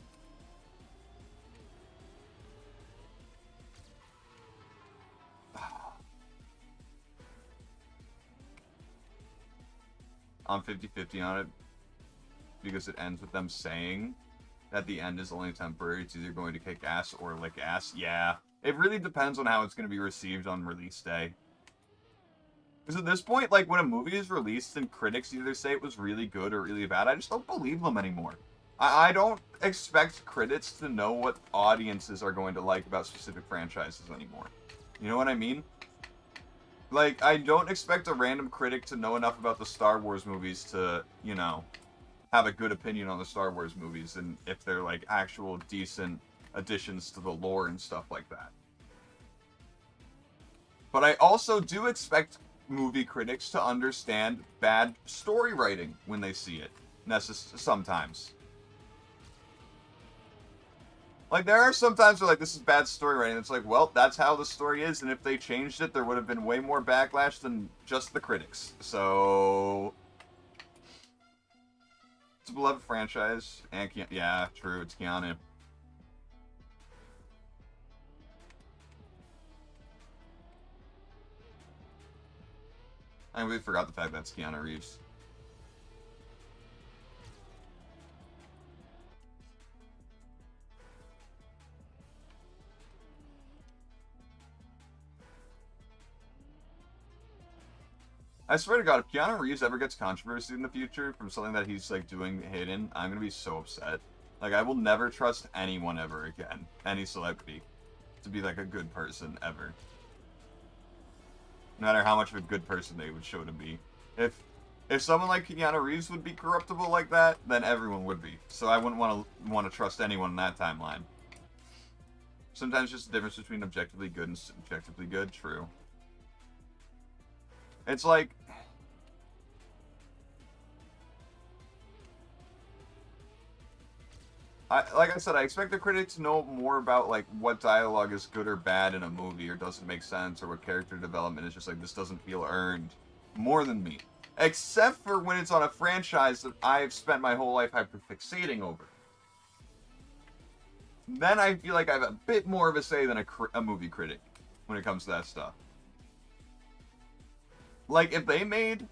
I'm 50-50 on it. Because it ends with them saying that the end is only temporary. It's either going to kick ass or lick ass. Yeah. It really depends on how it's going to be received on release day. Because at this point, like, when a movie is released and critics either say it was really good or really bad, I just don't believe them anymore. I don't expect critics to know what audiences are going to like about specific franchises anymore. You know what I mean? Like, I don't expect a random critic to know enough about the Star Wars movies to, you know, have a good opinion on the Star Wars movies, and if they're, like, actual decent additions to the lore and stuff like that. But I also do expect movie critics to understand bad story writing when they see it. Sometimes. Like, there are some times where, like, this is bad story writing. It's like, well, that's how the story is, and if they changed it, there would have been way more backlash than just the critics. So it's a beloved franchise, and yeah, true, it's Keanu. I completely forgot the fact that's Keanu Reeves. I swear to God, if Keanu Reeves ever gets controversy in the future from something that he's, like, doing hidden, I'm gonna be so upset. Like, I will never trust anyone ever again, any celebrity, to be, like, a good person ever. No matter how much of a good person they would show to be. If someone like Keanu Reeves would be corruptible like that, then everyone would be. So I wouldn't want to trust anyone in that timeline. Sometimes just the difference between objectively good and subjectively good. True. It's like, like I said, I expect the critic to know more about, like, what dialogue is good or bad in a movie or doesn't make sense, or what character development is just like, this doesn't feel earned, more than me. Except for when it's on a franchise that I've spent my whole life hyperfixating over. Then I feel like I have a bit more of a say than a movie critic when it comes to that stuff. Like, if they made...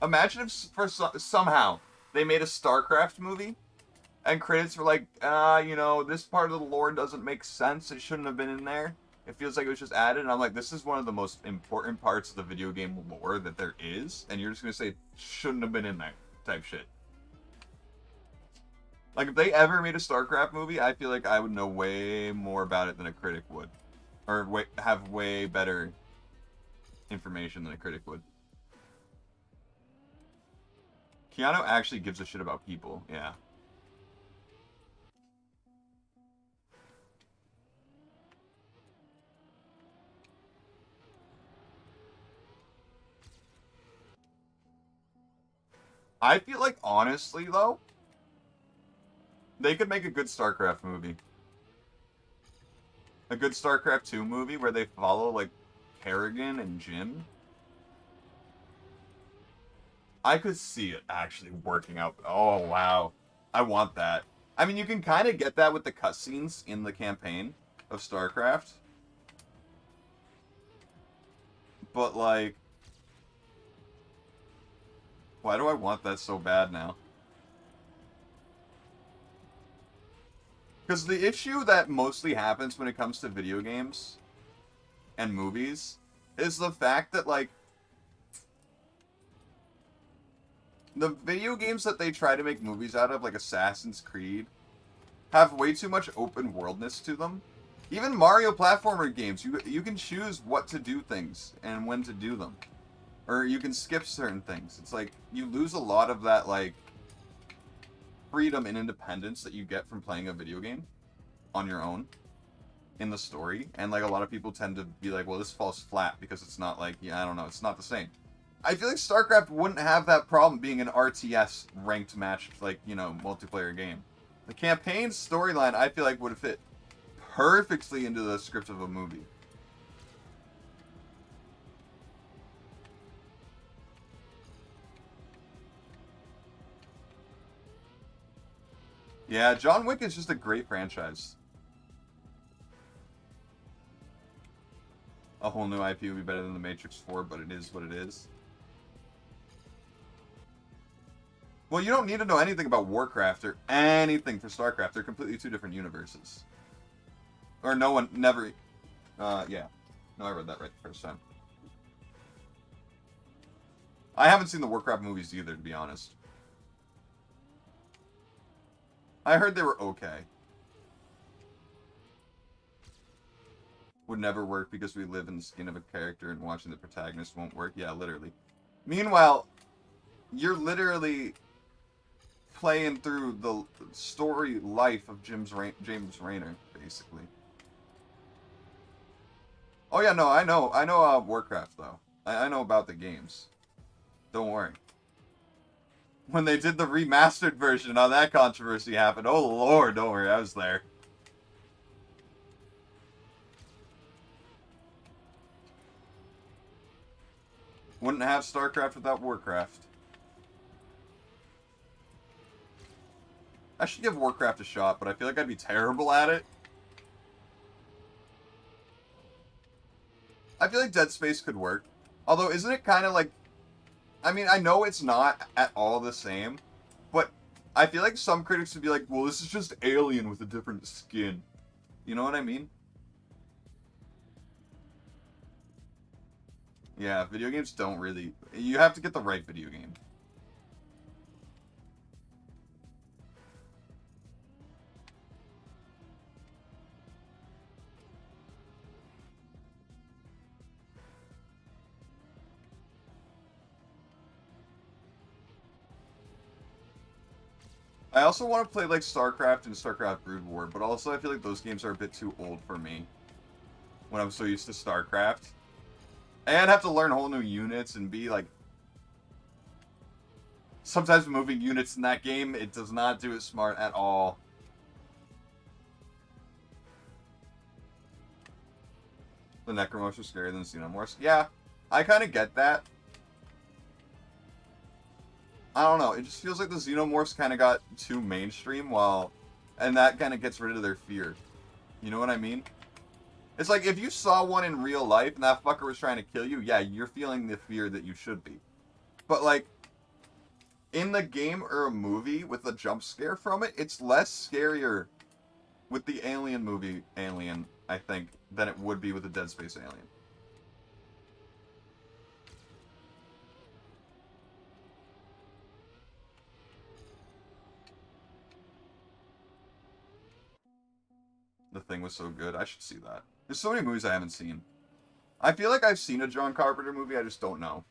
Imagine if somehow they made a StarCraft movie, and critics were like, you know, this part of the lore doesn't make sense. It shouldn't have been in there. It feels like it was just added. And I'm like, this is one of the most important parts of the video game lore that there is. And you're just going to say it shouldn't have been in there type shit. Like, if they ever made a StarCraft movie, I feel like I would know way more about it than a critic would. Or have way better information than a critic would. Keanu actually gives a shit about people, yeah. I feel like, honestly, though, they could make a good StarCraft movie. A good StarCraft 2 movie where they follow, like, Kerrigan and Jim. I could see it actually working out. Oh, wow. I want that. I mean, you can kind of get that with the cutscenes in the campaign of StarCraft. But, like... Why do I want that so bad now? Because the issue that mostly happens when it comes to video games and movies is the fact that, like, the video games that they try to make movies out of, like Assassin's Creed, have way too much open worldness to them. Even Mario platformer games, you can choose what to do things and when to do them. Or you can skip certain things. It's like, you lose a lot of that, like, freedom and independence that you get from playing a video game on your own in the story. And, like, a lot of people tend to be like, well, this falls flat because it's not like, yeah, I don't know, it's not the same. I feel like StarCraft wouldn't have that problem being an RTS ranked match, like, you know, multiplayer game. The campaign storyline, I feel like, would fit perfectly into the script of a movie. Yeah, John Wick is just a great franchise. A whole new IP would be better than The Matrix 4, but it is what it is. Well, you don't need to know anything about Warcraft or anything for StarCraft. They're completely two different universes. Or no one, never... yeah. No, I read that right the first time. I haven't seen the Warcraft movies either, to be honest. I heard they were okay. Would never work because we live in the skin of a character and watching the protagonist won't work. Yeah, literally. Meanwhile, you're literally playing through the story life of James Raynor, basically. Oh yeah, no, I know Warcraft, though. I know about the games. Don't worry. When they did the remastered version, how that controversy happened. Oh lord, don't worry, I was there. Wouldn't have StarCraft without Warcraft. I should give Warcraft a shot, but I feel like I'd be terrible at it. I feel like Dead Space could work. Although, isn't it kind of like... I mean, I know it's not at all the same, but I feel like some critics would be like, well, this is just Alien with a different skin. You know what I mean? Yeah, video games don't really... You have to get the right video game. I also want to play, like, StarCraft and StarCraft Brood War, but also I feel like those games are a bit too old for me. When I'm so used to StarCraft. And I'd have to learn whole new units and be, like... Sometimes moving units in that game, it does not do it smart at all. The Necromorphs are scarier than the Xenomorphs. Yeah, I kind of get that. I don't know, it just feels like the Xenomorphs kind of got too mainstream, and that kind of gets rid of their fear. You know what I mean? It's like if you saw one in real life and that fucker was trying to kill you, yeah, you're feeling the fear that you should be. But like in the game or a movie with a jump scare from it, it's less scarier with the Alien movie Alien, I think, than it would be with the Dead Space Alien. The Thing was so good. I should see that. There's so many movies I haven't seen. I feel like I've seen a John Carpenter movie, I just don't know.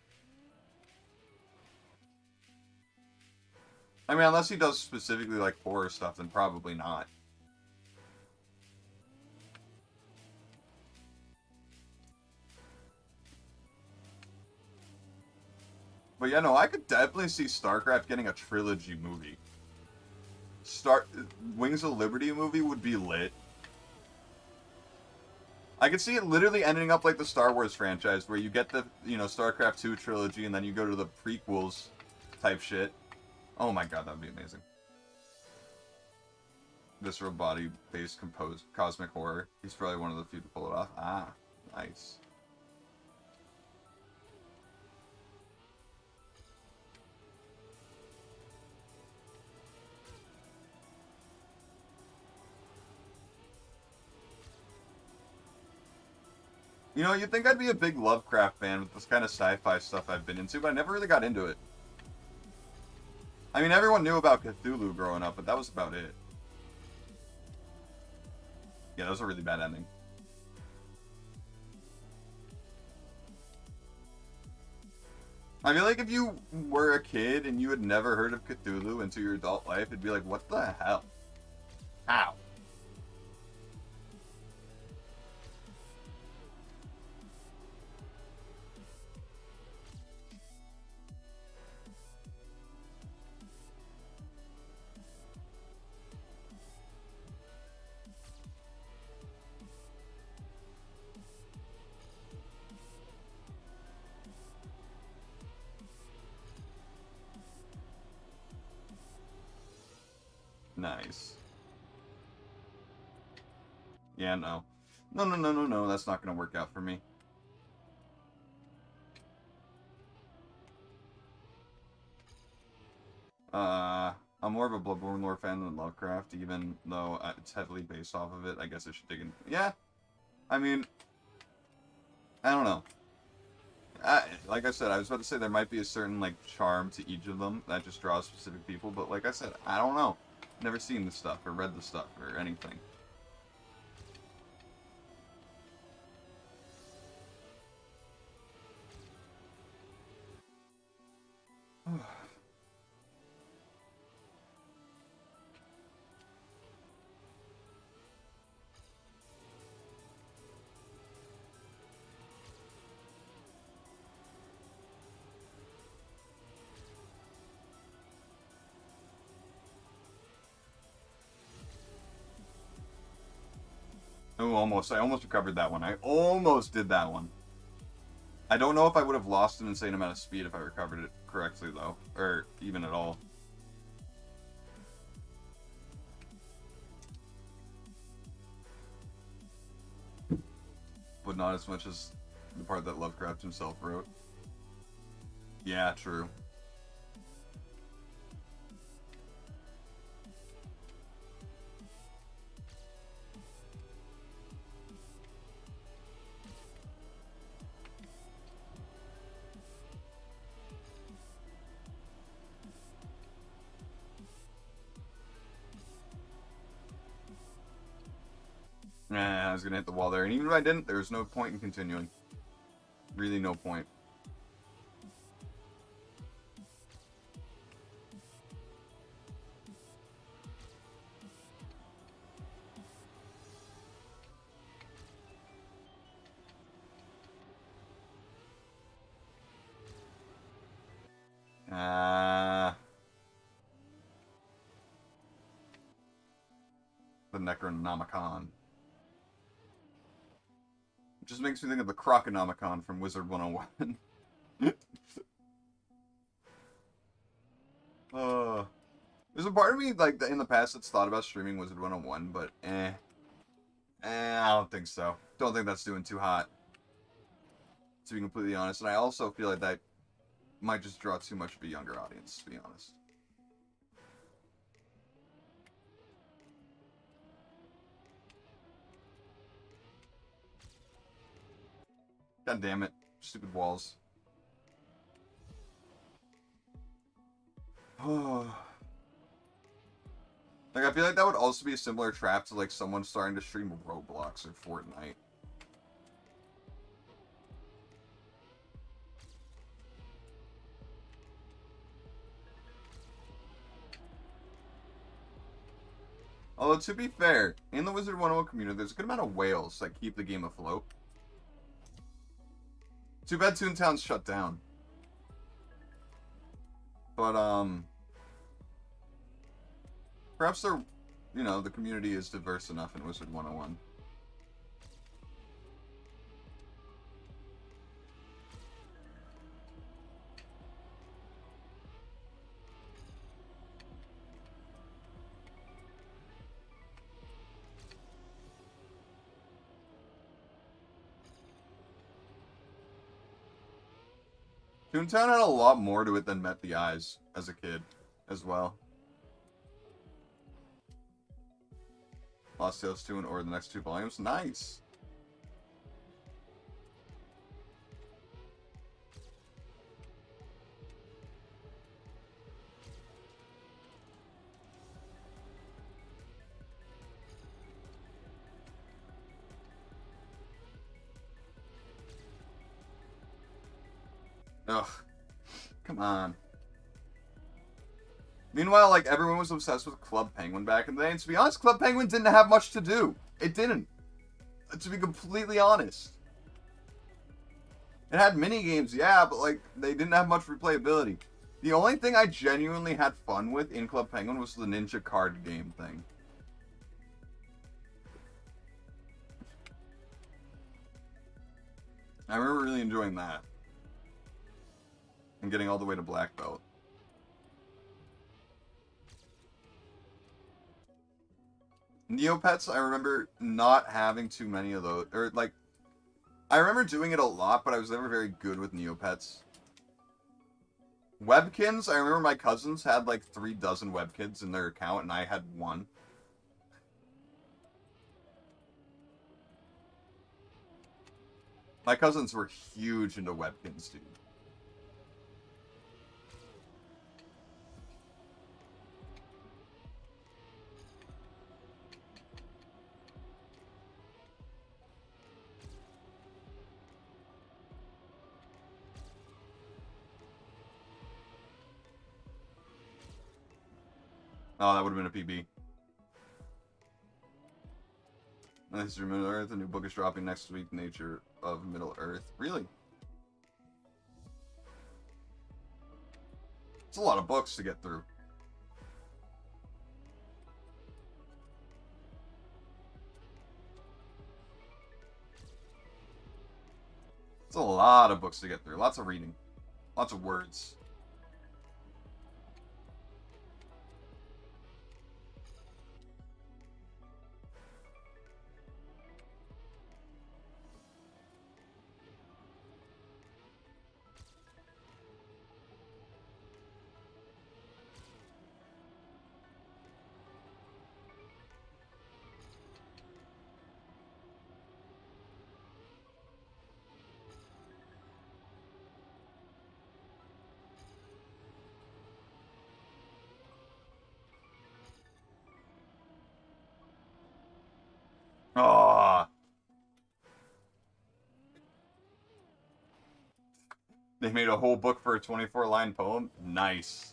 I mean, unless he does specifically like horror stuff, then probably not. But yeah, no, I could definitely see StarCraft getting a trilogy movie. Wings of Liberty movie would be lit. I could see it literally ending up like the Star Wars franchise, where you get the, StarCraft 2 trilogy, and then you go to the prequels type shit. Oh my god, that would be amazing. Visceral body-based composed cosmic horror. He's probably one of the few to pull it off. Ah, nice. You'd think I'd be a big Lovecraft fan with this kind of sci-fi stuff I've been into, but I never really got into it. I mean, everyone knew about Cthulhu growing up, but that was about it. Yeah, that was a really bad ending. I feel like if you were a kid and you had never heard of Cthulhu into your adult life, it'd be like, what the hell? How? Nice. Yeah, no. No, no, no, no, no, that's not gonna work out for me. I'm more of a Bloodborne lore fan than Lovecraft, even though it's heavily based off of it. I guess I should dig in. Yeah, I mean, I don't know. Like I said, I was about to say there might be a certain like charm to each of them that just draws specific people, but like I said, I don't know. Never seen the stuff or read the stuff or anything. Oh, almost. I almost recovered that one. I almost did that one. I don't know if I would have lost an insane amount of speed if I recovered it correctly, though. Or even at all. But not as much as the part that Lovecraft himself wrote. Yeah, true. Nah, I was gonna hit the wall there, and even if I didn't, there was no point in continuing. Really, no point. The Necronomicon. It just makes me think of the Croconomicon from Wizard 101. There's a part of me, like, in the past that's thought about streaming Wizard 101, but I don't think so. don't think that's doing too hot, to be completely honest. And I also feel like that might just draw too much of a younger audience, to be honest. God damn it. Stupid walls. Like, I feel like that would also be a similar trap to, like, someone starting to stream Roblox or Fortnite. Although, to be fair, in the Wizard 101 community, there's a good amount of whales that keep the game afloat. Too bad Toontown's shut down. But, perhaps they're, you know, the community is diverse enough in Wizard 101. Toontown had a lot more to it than met the eyes as a kid, as well. Lost Tales 2 and or the next 2 volumes. Nice! Ugh. Come on. Meanwhile, like, everyone was obsessed with Club Penguin back in the day, and to be honest, Club Penguin didn't have much to do. It didn't. To be completely honest. It had mini-games, yeah, but, like, they didn't have much replayability. The only thing I genuinely had fun with in Club Penguin was the ninja card game thing. I remember really enjoying that. And getting all the way to black belt. Neopets, I remember not having too many of those. Or, like, I remember doing it a lot, but I was never very good with Neopets. Webkins, I remember my cousins had, like, 3 dozen Webkins in their account, and I had 1. My cousins were huge into Webkins, dude. Oh, that would have been a PB. Nice to Middle Earth. A new book is dropping next week. Nature of Middle Earth. Really? It's a lot of books to get through. It's a lot of books to get through. Lots of reading. Lots of words. Ah. They made a whole book for a 24-line poem? Nice.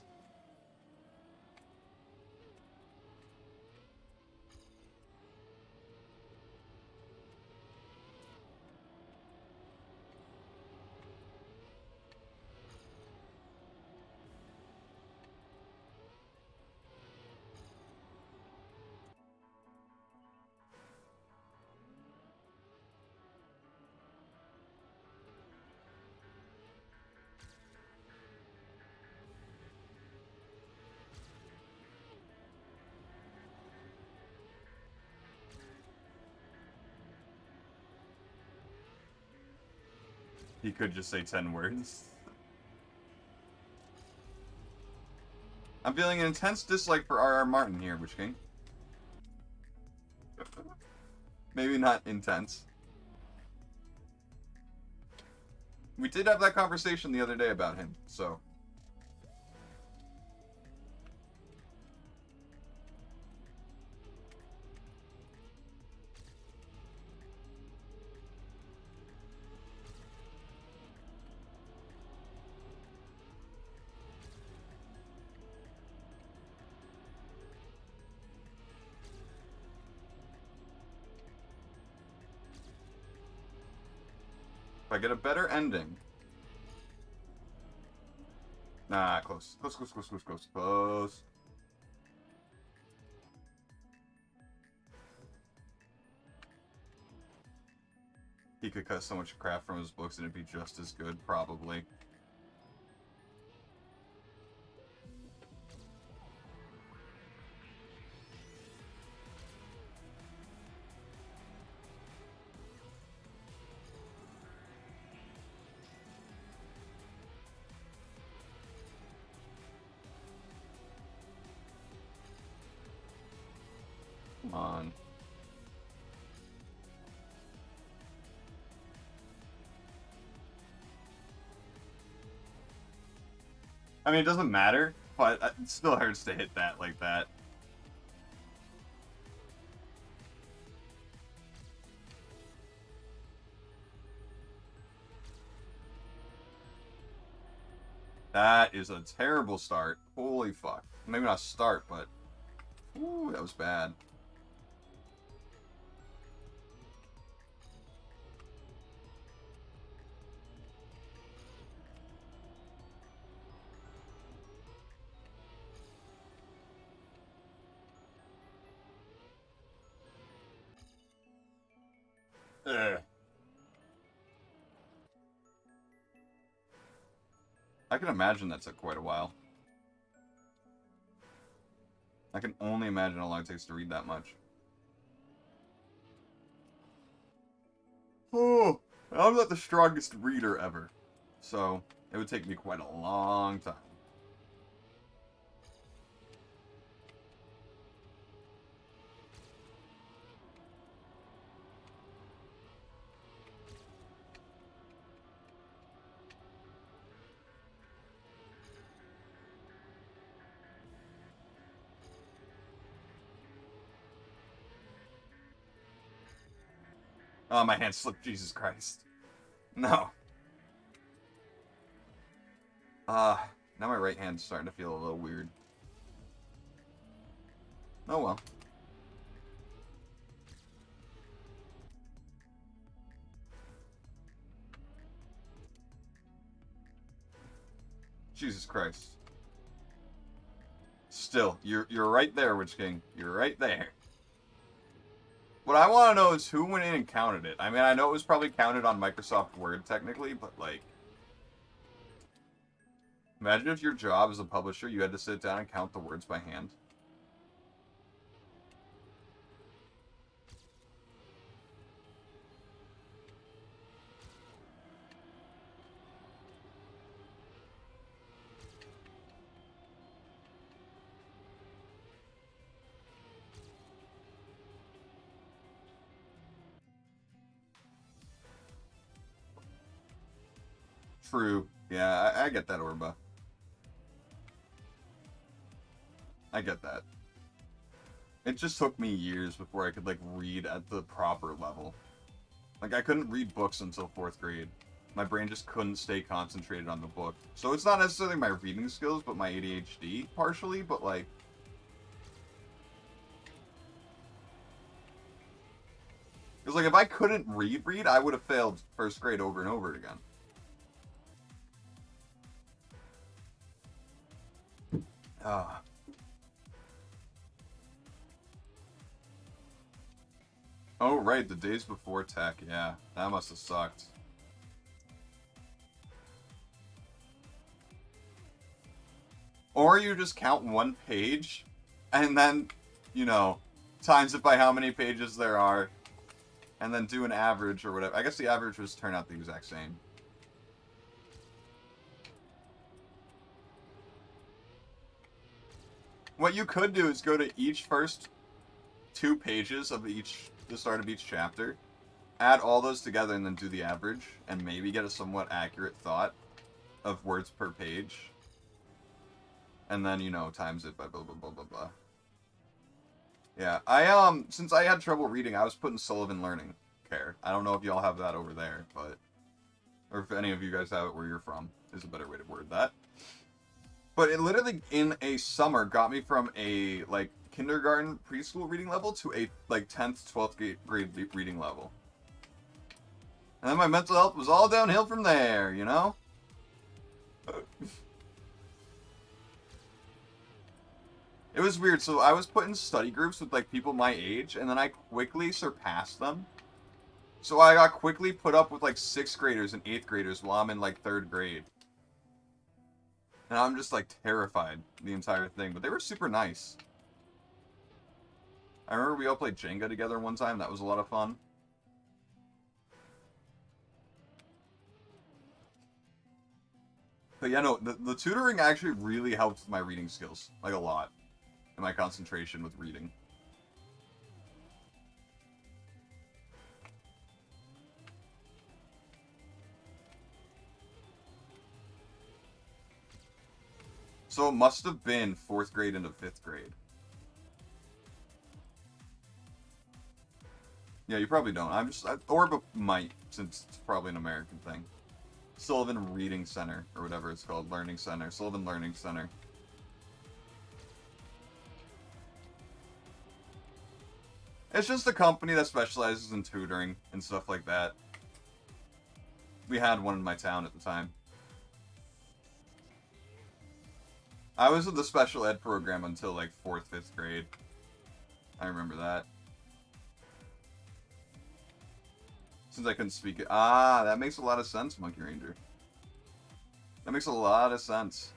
He could just say 10 words. I'm feeling an intense dislike for R.R. Martin here, Witch King. Maybe not intense. We did have that conversation the other day about him, so... If I get a better ending... Nah, close. Close. He could cut so much crap from his books and it'd be just as good, probably. Come on. I mean, it doesn't matter, but it still hurts to hit that like that. That is a terrible start. Holy fuck. Maybe not start, but... Ooh, that was bad. Ugh. I can imagine that took quite a while. I can only imagine how long it takes to read that much. Oh, I'm not the strongest reader ever, so it would take me quite a long time. Oh, my hand slipped. Jesus Christ. No. Now my right hand's starting to feel a little weird. Oh well. Jesus Christ. Still, you're right there, Witch King. You're right there. What I want to know is who went in and counted it. I mean, I know it was probably counted on Microsoft Word technically, but like... Imagine if your job as a publisher, you had to sit down and count the words by hand. True. Yeah, I get that, Orba. I get that. It just took me years before I could, like, read at the proper level. Like, I couldn't read books until 4th grade. My brain just couldn't stay concentrated on the book. So it's not necessarily my reading skills, but my ADHD, partially, but, like... Because, like, if I couldn't read, I would have failed 1st grade over and over again. Ah. Oh, right, the days before tech, yeah. That must have sucked. Or you just count one page, and then, you know, times it by how many pages there are, and then do an average or whatever. I guess the average was turn out the exact same. What you could do is go to each first 2 pages of the start of each chapter, add all those together, and then do the average, and maybe get a somewhat accurate thought of words per page. And then, you know, times it by blah, blah, blah, blah, blah. Yeah, since I had trouble reading, I was putting Sullivan Learning Care. I don't know if y'all have that over there, but... Or if any of you guys have it where you're from, is a better way to word that. But it literally, in a summer, got me from a, like, kindergarten, preschool reading level to a, like, 10th, 12th grade reading level. And then my mental health was all downhill from there, you know? It was weird. So I was put in study groups with, like, people my age, and then I quickly surpassed them. So I got quickly put up with, like, 6th graders and 8th graders while I'm in, like, 3rd grade. And I'm just, like, terrified the entire thing. But they were super nice. I remember we all played Jenga together one time. That was a lot of fun. But yeah, no, the tutoring actually really helped my reading skills. Like, a lot. And my concentration with reading. So it must have been 4th grade into 5th grade. Yeah, you probably don't. Orba might, since it's probably an American thing. Sullivan Reading Center, or whatever it's called. Learning Center. Sullivan Learning Center. It's just a company that specializes in tutoring and stuff like that. We had one in my town at the time. I was in the special ed program until, like, 4th, 5th grade. I remember that. Since I couldn't speak it. Ah, that makes a lot of sense, Monkey Ranger. That makes a lot of sense.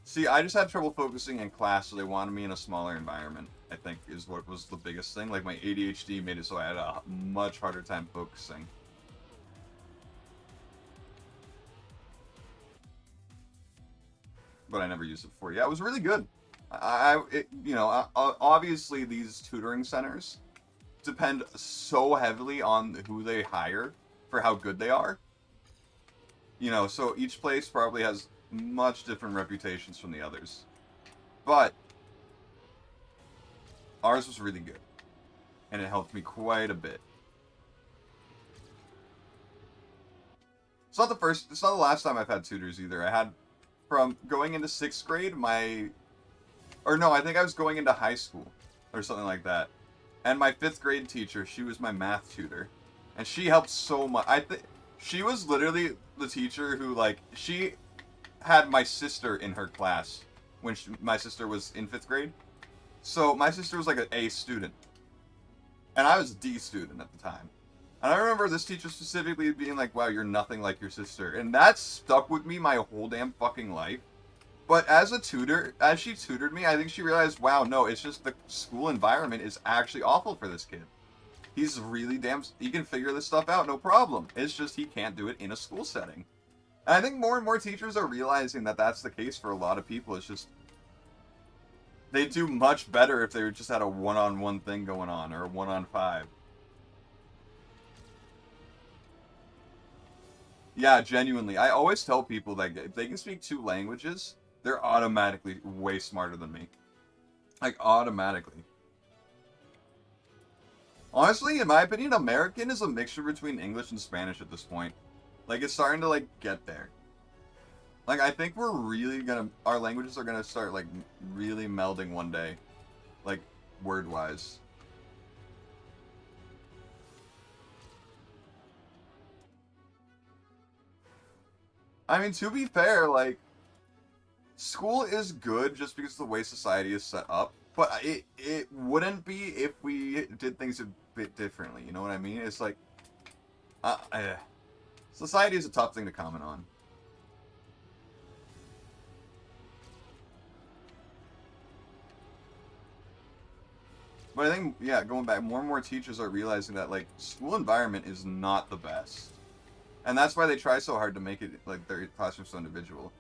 See, I just had trouble focusing in class, so they wanted me in a smaller environment, I think, is what was the biggest thing. Like, my ADHD made it so I had a much harder time focusing. But I never used it before. Yeah, it was really good. Obviously these tutoring centers depend so heavily on who they hire for how good they are. You know, so each place probably has much different reputations from the others. But ours was really good. And it helped me quite a bit. It's not the last time I've had tutors either. I had, from going into 6th grade, I think I was going into high school or something like that. And my 5th grade teacher, she was my math tutor. And she helped so much. She was literally the teacher who, like, she had my sister in her class when my sister was in 5th grade. So my sister was like an A student. And I was a D student at the time. And I remember this teacher specifically being like, wow, you're nothing like your sister. And that stuck with me my whole damn fucking life. But as she tutored me, I think she realized, wow, no, it's just the school environment is actually awful for this kid. He's really he can figure this stuff out, no problem. It's just he can't do it in a school setting. And I think more and more teachers are realizing that that's the case for a lot of people. It's just, they do much better if they just had a one-on-one thing going on, or a 1-on-5. Yeah, genuinely. I always tell people that if they can speak 2 languages, they're automatically way smarter than me. Like, automatically. Honestly, in my opinion, American is a mixture between English and Spanish at this point. Like, it's starting to, like, get there. Like, I think we're really our languages are gonna start, like, really melding one day. Like, word-wise. I mean, to be fair, like, school is good just because of the way society is set up, but it wouldn't be if we did things a bit differently, you know what I mean? It's like, society is a tough thing to comment on. But I think, yeah, going back, more and more teachers are realizing that, like, school environment is not the best. And that's why they try so hard to make it, like, their classroom so individual.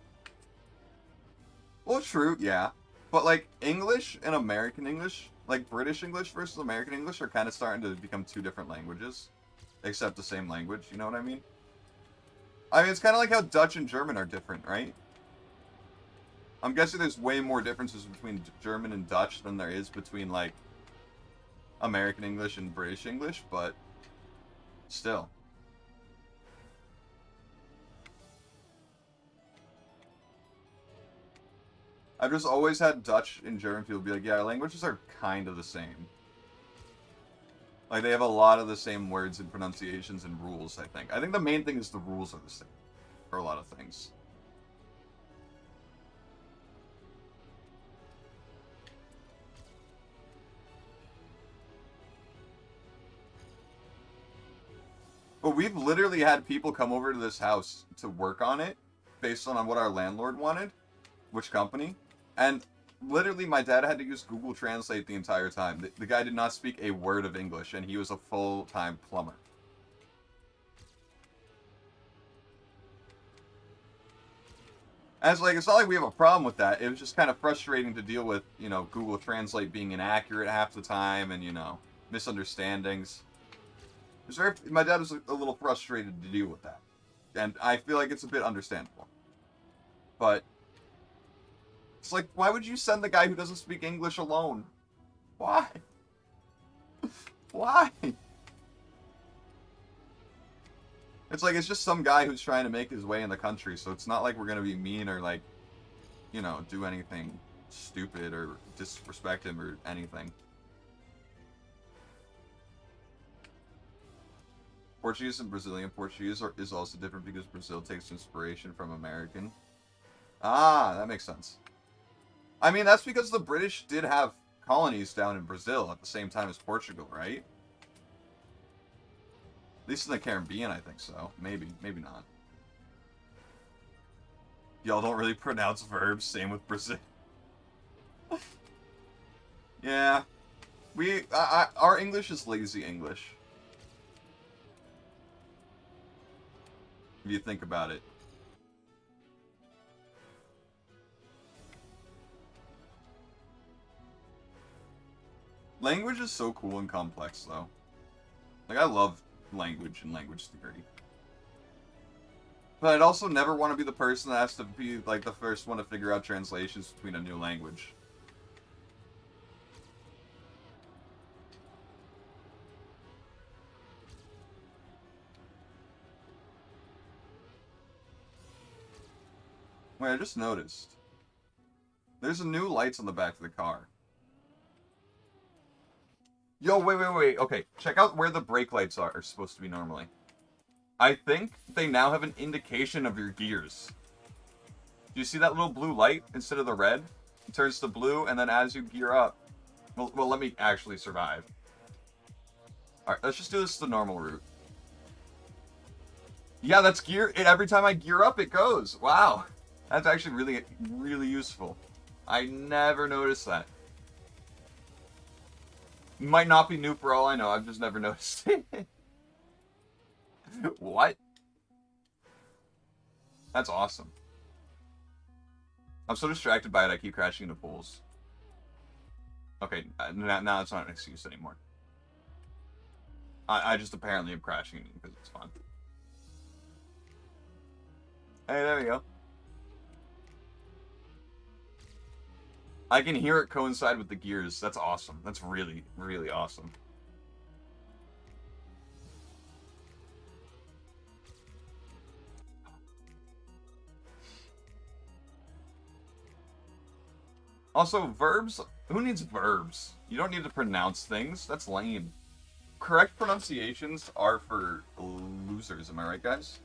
Well, true, yeah. But, like, English and American English, like, British English versus American English are kind of starting to become two different languages. Except the same language, you know what I mean? I mean, it's kind of like how Dutch and German are different, right? I'm guessing there's way more differences between German and Dutch than there is between, like, American English and British English, but still. I've just always had Dutch and German people be like, yeah, our languages are kind of the same. Like, they have a lot of the same words and pronunciations and rules, I think. I think the main thing is the rules are the same for a lot of things. But we've literally had people come over to this house to work on it based on what our landlord wanted, which company, and literally my dad had to use Google Translate the entire time. The guy did not speak a word of English, and he was a full-time plumber. And it's like, it's not like we have a problem with that. It was just kind of frustrating to deal with, you know, Google Translate being inaccurate half the time and, you know, misunderstandings. My dad was a little frustrated to deal with that. And I feel like it's a bit understandable. But it's like, why would you send the guy who doesn't speak English alone? Why? Why? It's like, it's just some guy who's trying to make his way in the country, so it's not like we're going to be mean or, like, you know, do anything stupid or disrespect him or anything. Portuguese and Brazilian Portuguese is also different because Brazil takes inspiration from American. Ah, that makes sense. I mean, that's because the British did have colonies down in Brazil at the same time as Portugal, right? At least in the Caribbean, I think so. Maybe, maybe not. Y'all don't really pronounce verbs, same with Brazil. Yeah. Our English is lazy English. If you think about it. Language is so cool and complex, though. Like, I love language and language theory. But I'd also never want to be the person that has to be, like, the first one to figure out translations between a new language. Wait, I just noticed. There's a new lights on the back of the car. Yo, wait. Okay, check out where the brake lights are supposed to be normally. I think they now have an indication of your gears. Do you see that little blue light instead of the red? It turns to blue, and then as you gear up... Well, let me actually survive. Alright, let's just do this the normal route. Yeah, that's gear... every time I gear up, it goes. Wow. That's actually really, really useful. I never noticed that. Might not be new for all I know. I've just never noticed it. What? That's awesome. I'm so distracted by it, I keep crashing into pools. Okay, now it's not an excuse anymore. I just apparently am crashing because it's fun. Hey, there we go. I can hear it coincide with the gears. That's awesome. That's really, really awesome. Also, verbs? Who needs verbs? You don't need to pronounce things. That's lame. Correct pronunciations are for losers, am I right, guys?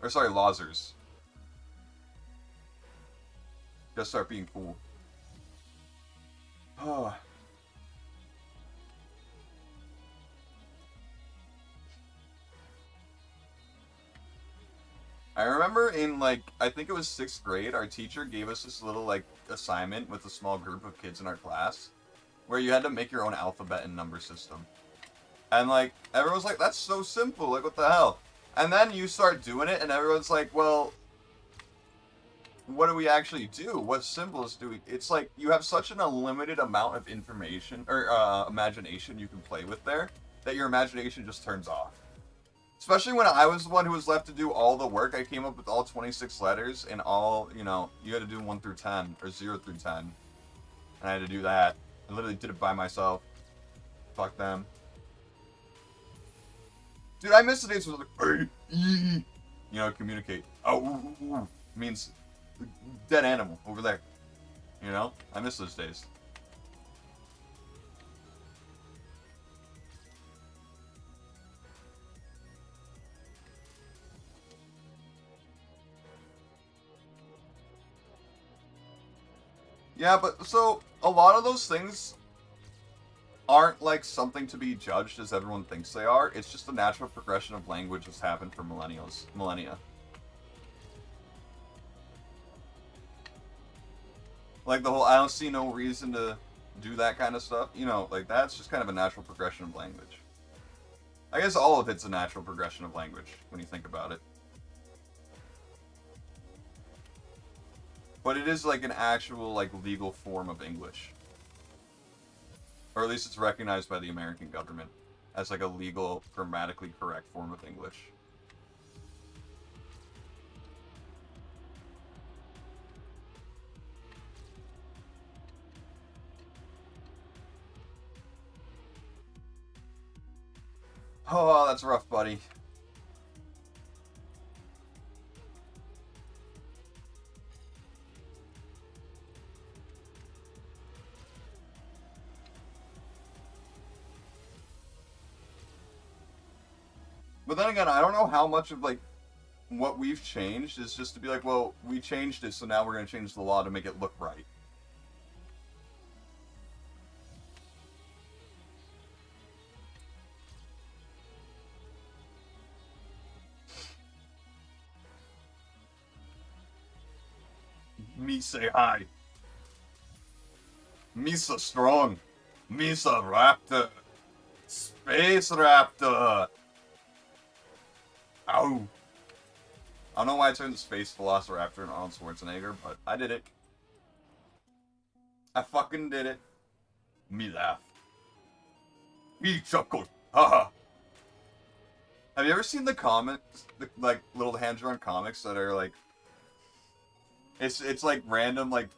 Or sorry, losers. Just start being cool. Oh. I remember in, like, I think it was 6th grade, our teacher gave us this little, like, assignment with a small group of kids in our class where you had to make your own alphabet and number system. And, like, everyone's like, that's so simple, like, what the hell? And then you start doing it, and everyone's like, well, what do we actually do? What symbols do we? It's like you have such an unlimited amount of information or imagination you can play with there that your imagination just turns off. Especially when I was the one who was left to do all the work. I came up with all 26 letters and all, you know, you had to do 1 through 10 or 0 through 10. And I had to do that. I literally did it by myself. Fuck them. Dude, I miss the days where it was like, you know, communicate. Oh, means dead animal over there. You know? I miss those days. Yeah, but so a lot of those things aren't like something to be judged as everyone thinks they are. It's just a natural progression of language that's happened for millennia. Like the whole I don't see no reason to do that kind of stuff. You know, like that's just kind of a natural progression of language. I guess all of it's a natural progression of language when you think about it. But it is like an actual like legal form of English. Or at least it's recognized by the American government as like a legal, grammatically correct form of English. Oh, that's rough, buddy. But then again, I don't know how much of like what we've changed is just to be like, well, we changed it, so now we're going to change the law to make it look right. Me say hi. Misa strong. Misa raptor. Space raptor. Ow. I don't know why I turned the Space Velociraptor into Arnold Schwarzenegger, but I did it. I fucking did it. Me laugh. Me chuckle. Haha. Have you ever seen the comics, the, like, little hand-drawn comics that are, like... It's like, random, like...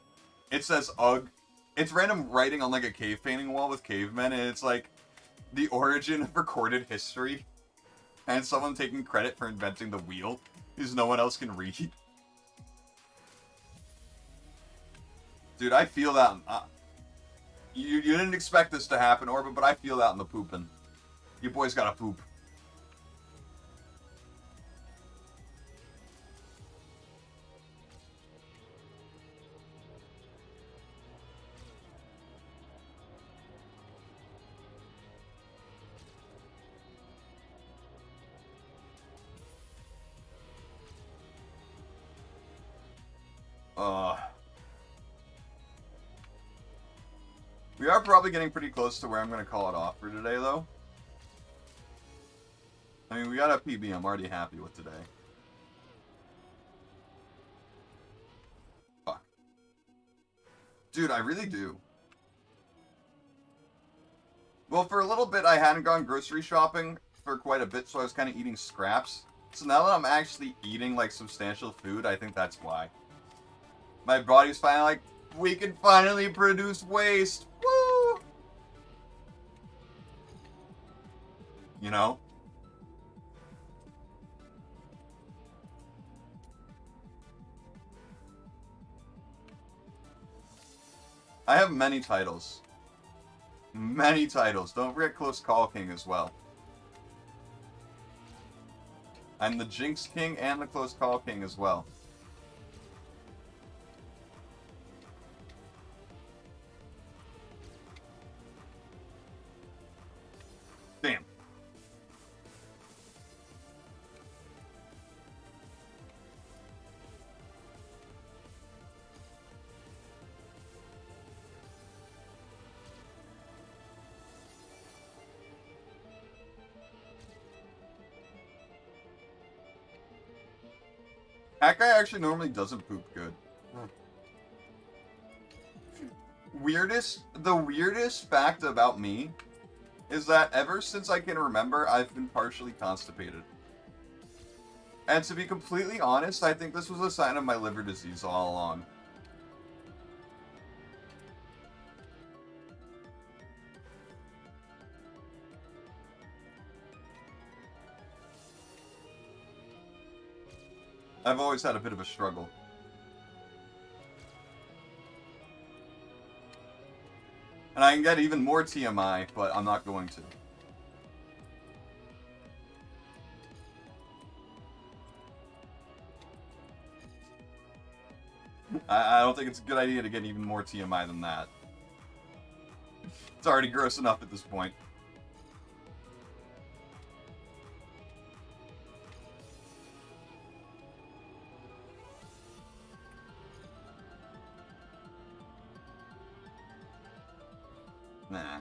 It says, ugh. It's random writing on, like, a cave painting wall with cavemen, and it's, like, the origin of recorded history. And someone taking credit for inventing the wheel, because no one else can read. Dude, I feel that. You didn't expect this to happen, Orbit, but I feel that in the pooping. You boys gotta poop. We are probably getting pretty close to where I'm going to call it off for today, though. I mean, we got a PB I'm already happy with today. Fuck. Dude, I really do. Well, for a little bit, I hadn't gone grocery shopping for quite a bit, so I was kind of eating scraps. So now that I'm actually eating, like, substantial food, I think that's why. My body's finally like, we can finally produce waste! Woo! You know? I have many titles. Many titles. Don't forget Close Call King as well. I'm the Jinx King and the Close Call King as well. Damn. That guy actually normally doesn't poop good. the weirdest fact about me is that ever since I can remember, I've been partially constipated. And to be completely honest, I think this was a sign of my liver disease all along. I've always had a bit of a struggle. And I can get even more TMI, but I'm not going to. I don't think it's a good idea to get even more TMI than that. It's already gross enough at this point. Nah.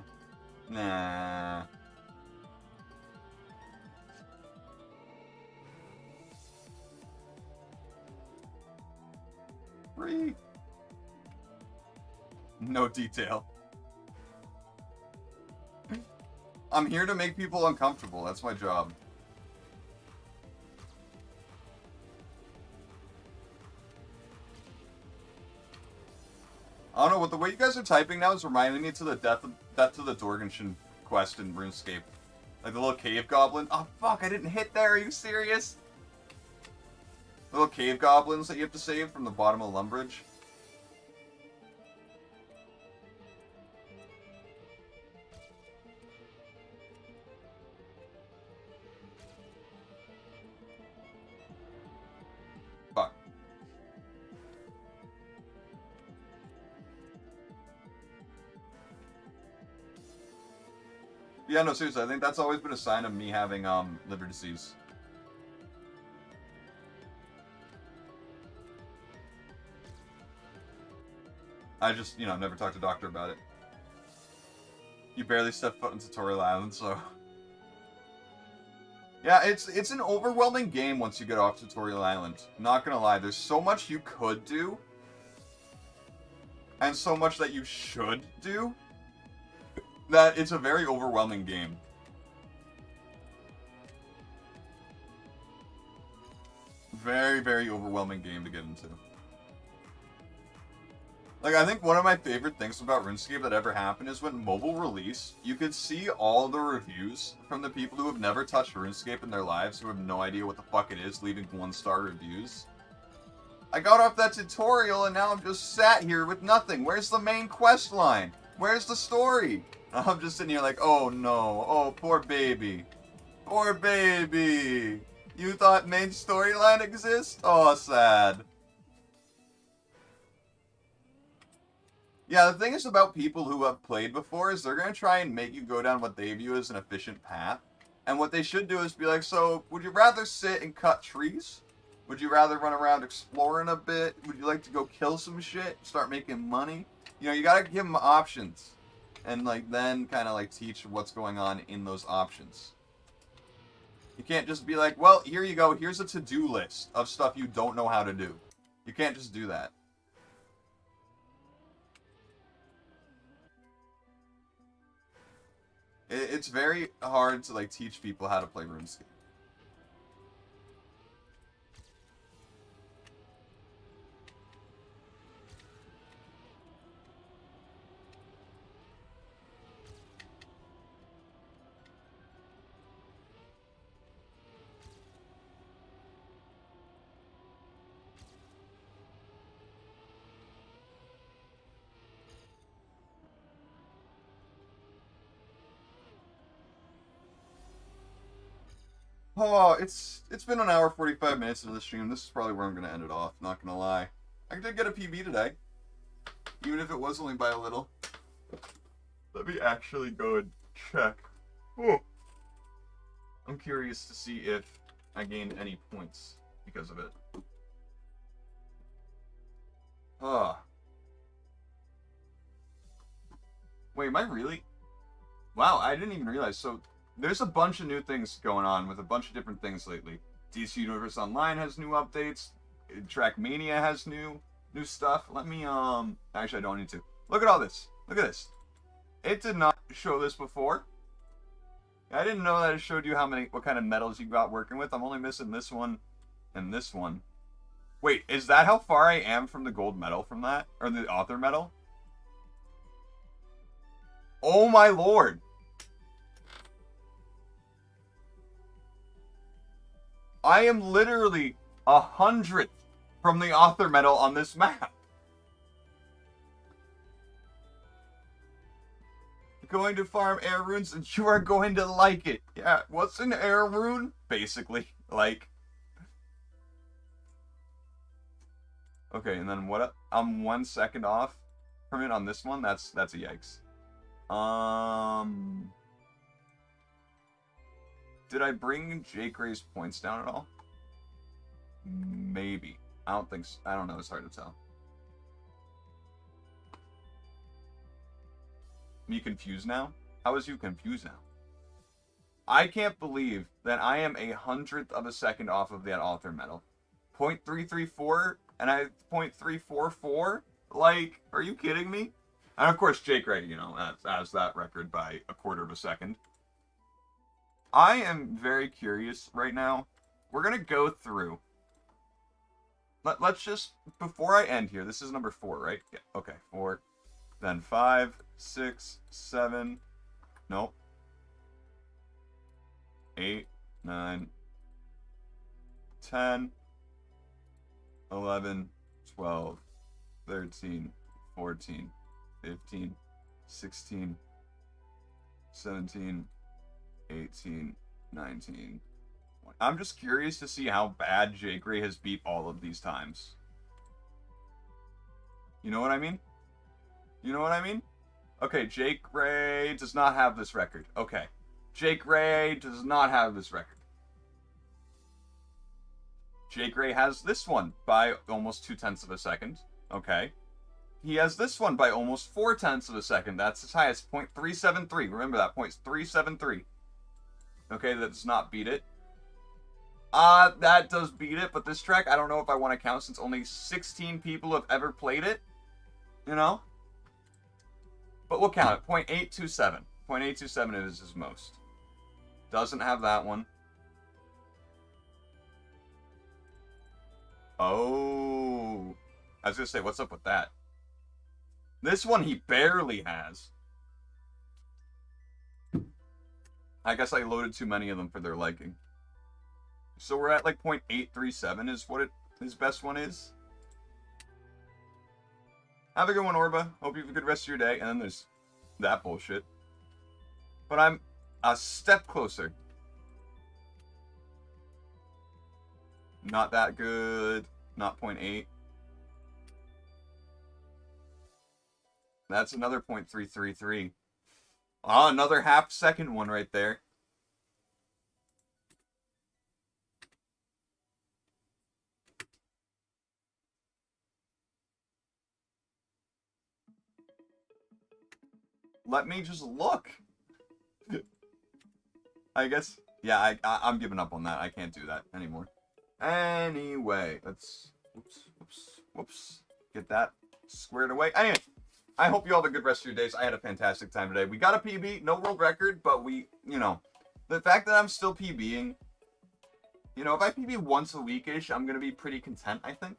Nah. Free. No detail. I'm here to make people uncomfortable. That's my job. I don't know, what the way you guys are typing now is reminding me to the Death to the Dorganshire quest in RuneScape. Like the little cave goblin. Oh fuck, I didn't hit there, are you serious? Little cave goblins that you have to save from the bottom of Lumbridge. Fuck. Yeah, no, seriously, I think that's always been a sign of me having liver disease. I just, you know, never talked to a doctor about it. You barely step foot in Tutorial Island, so... Yeah, it's an overwhelming game once you get off Tutorial Island. Not gonna lie, there's so much you could do. And so much that you should do. That it's a very overwhelming game. Very, very overwhelming game to get into. Like, I think one of my favorite things about RuneScape that ever happened is when mobile release, you could see all the reviews from the people who have never touched RuneScape in their lives, who have no idea what the fuck it is, leaving 1-star reviews. I got off that tutorial and now I'm just sat here with nothing. Where's the main quest line? Where's the story? I'm just sitting here like, oh no, oh poor baby. Poor baby. You thought main storyline exists? Oh, sad. Yeah, the thing is about people who have played before is they're going to try and make you go down what they view as an efficient path. And what they should do is be like, so, would you rather sit and cut trees? Would you rather run around exploring a bit? Would you like to go kill some shit? Start making money? You know, you gotta give them options. And, like, then kind of, like, teach what's going on in those options. You can't just be like, well, here you go. Here's a to-do list of stuff you don't know how to do. You can't just do that. It's very hard to, like, teach people how to play RuneScape. Oh, it's been an hour 45 minutes into the stream. This is probably where I'm going to end it off, not going to lie. I did get a PB today, even if it was only by a little. Let me actually go and check. Oh. I'm curious to see if I gained any points because of it. Ah. Wait, am I really? Wow, I didn't even realize. So, there's a bunch of new things going on with a bunch of different things lately. DC Universe Online has new updates. Trackmania has new stuff. Let me, actually I don't need to. Look at all this. Look at this. It did not show this before. I didn't know that it showed you what kind of medals you got working with. I'm only missing this one and this one. Wait, is that how far I am from the gold medal from that? Or the author medal? Oh my lord! I am literally 100th from the author medal on this map. Going to farm air runes and you are going to like it. Yeah, what's an air rune? Basically, like... Okay, and then what? I'm 1 second off from it on this one. That's a yikes. Did I bring Jake Ray's points down at all? Maybe. I don't think so. I don't know. It's hard to tell. Are you confused now? How is you confused now? I can't believe that I am 100th of a second off of that author medal. 0.334 and I 0.344? Like, are you kidding me? And of course, Jake Ray, you know, has that record by a quarter of a second. I am very curious right now. We're going to go through. Let's just, before I end here, this is number 4, right? Yeah, okay, 4. Then 5, 6, 7. Nope. 8, 9, 10, 11, 12, 13, 14, 15, 16, 17, 18, 19. I'm just curious to see how bad Jake Ray has beat all of these times. You know what I mean? You know what I mean? Okay, Jake Ray does not have this record. Okay. Jake Ray does not have this record. Jake Ray has this one by almost 0.2 of a second. Okay. He has this one by almost 0.4 of a second. That's his highest, 0.373. Remember that, 0.373. Okay, that does not beat it. That does beat it, but this track, I don't know if I want to count since only 16 people have ever played it. You know? But we'll count it. 0.827. 0.827 is his most. Doesn't have that one. Oh. I was going to say, what's up with that? This one he barely has. I guess I loaded too many of them for their liking. So we're at like 0.837 is what his best one is. Have a good one, Orba. Hope you have a good rest of your day. And then there's that bullshit. But I'm a step closer. Not that good. Not 0.8. That's another 0.333. Oh, another half-second one right there. Let me just look. I guess, yeah, I'm giving up on that. I can't do that anymore. Anyway, let's, whoops, get that squared away. Anyway, I hope you all have a good rest of your days. I had a fantastic time today. We got a PB, no world record, but we, you know, the fact that I'm still PBing, you know, if I PB once a week-ish, I'm going to be pretty content, I think,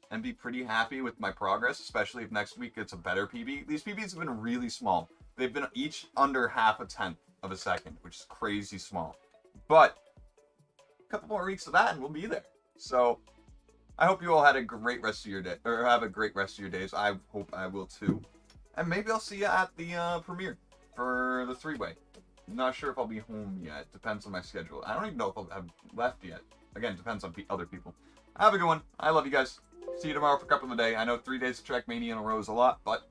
and be pretty happy with my progress, especially if next week it's a better PB. These PBs have been really small. They've been each under 0.5 of a second, which is crazy small. But a couple more weeks of that and we'll be there. So I hope you all had a great rest of your day, or have a great rest of your days. I hope I will too. And maybe I'll see you at the premiere for the 3-way. Not sure if I'll be home yet. Depends on my schedule. I don't even know if I'll have left yet. Again, depends on other people. Have a good one. I love you guys. See you tomorrow for Cup of the Day. I know 3 days of Trackmania in a row is a lot, but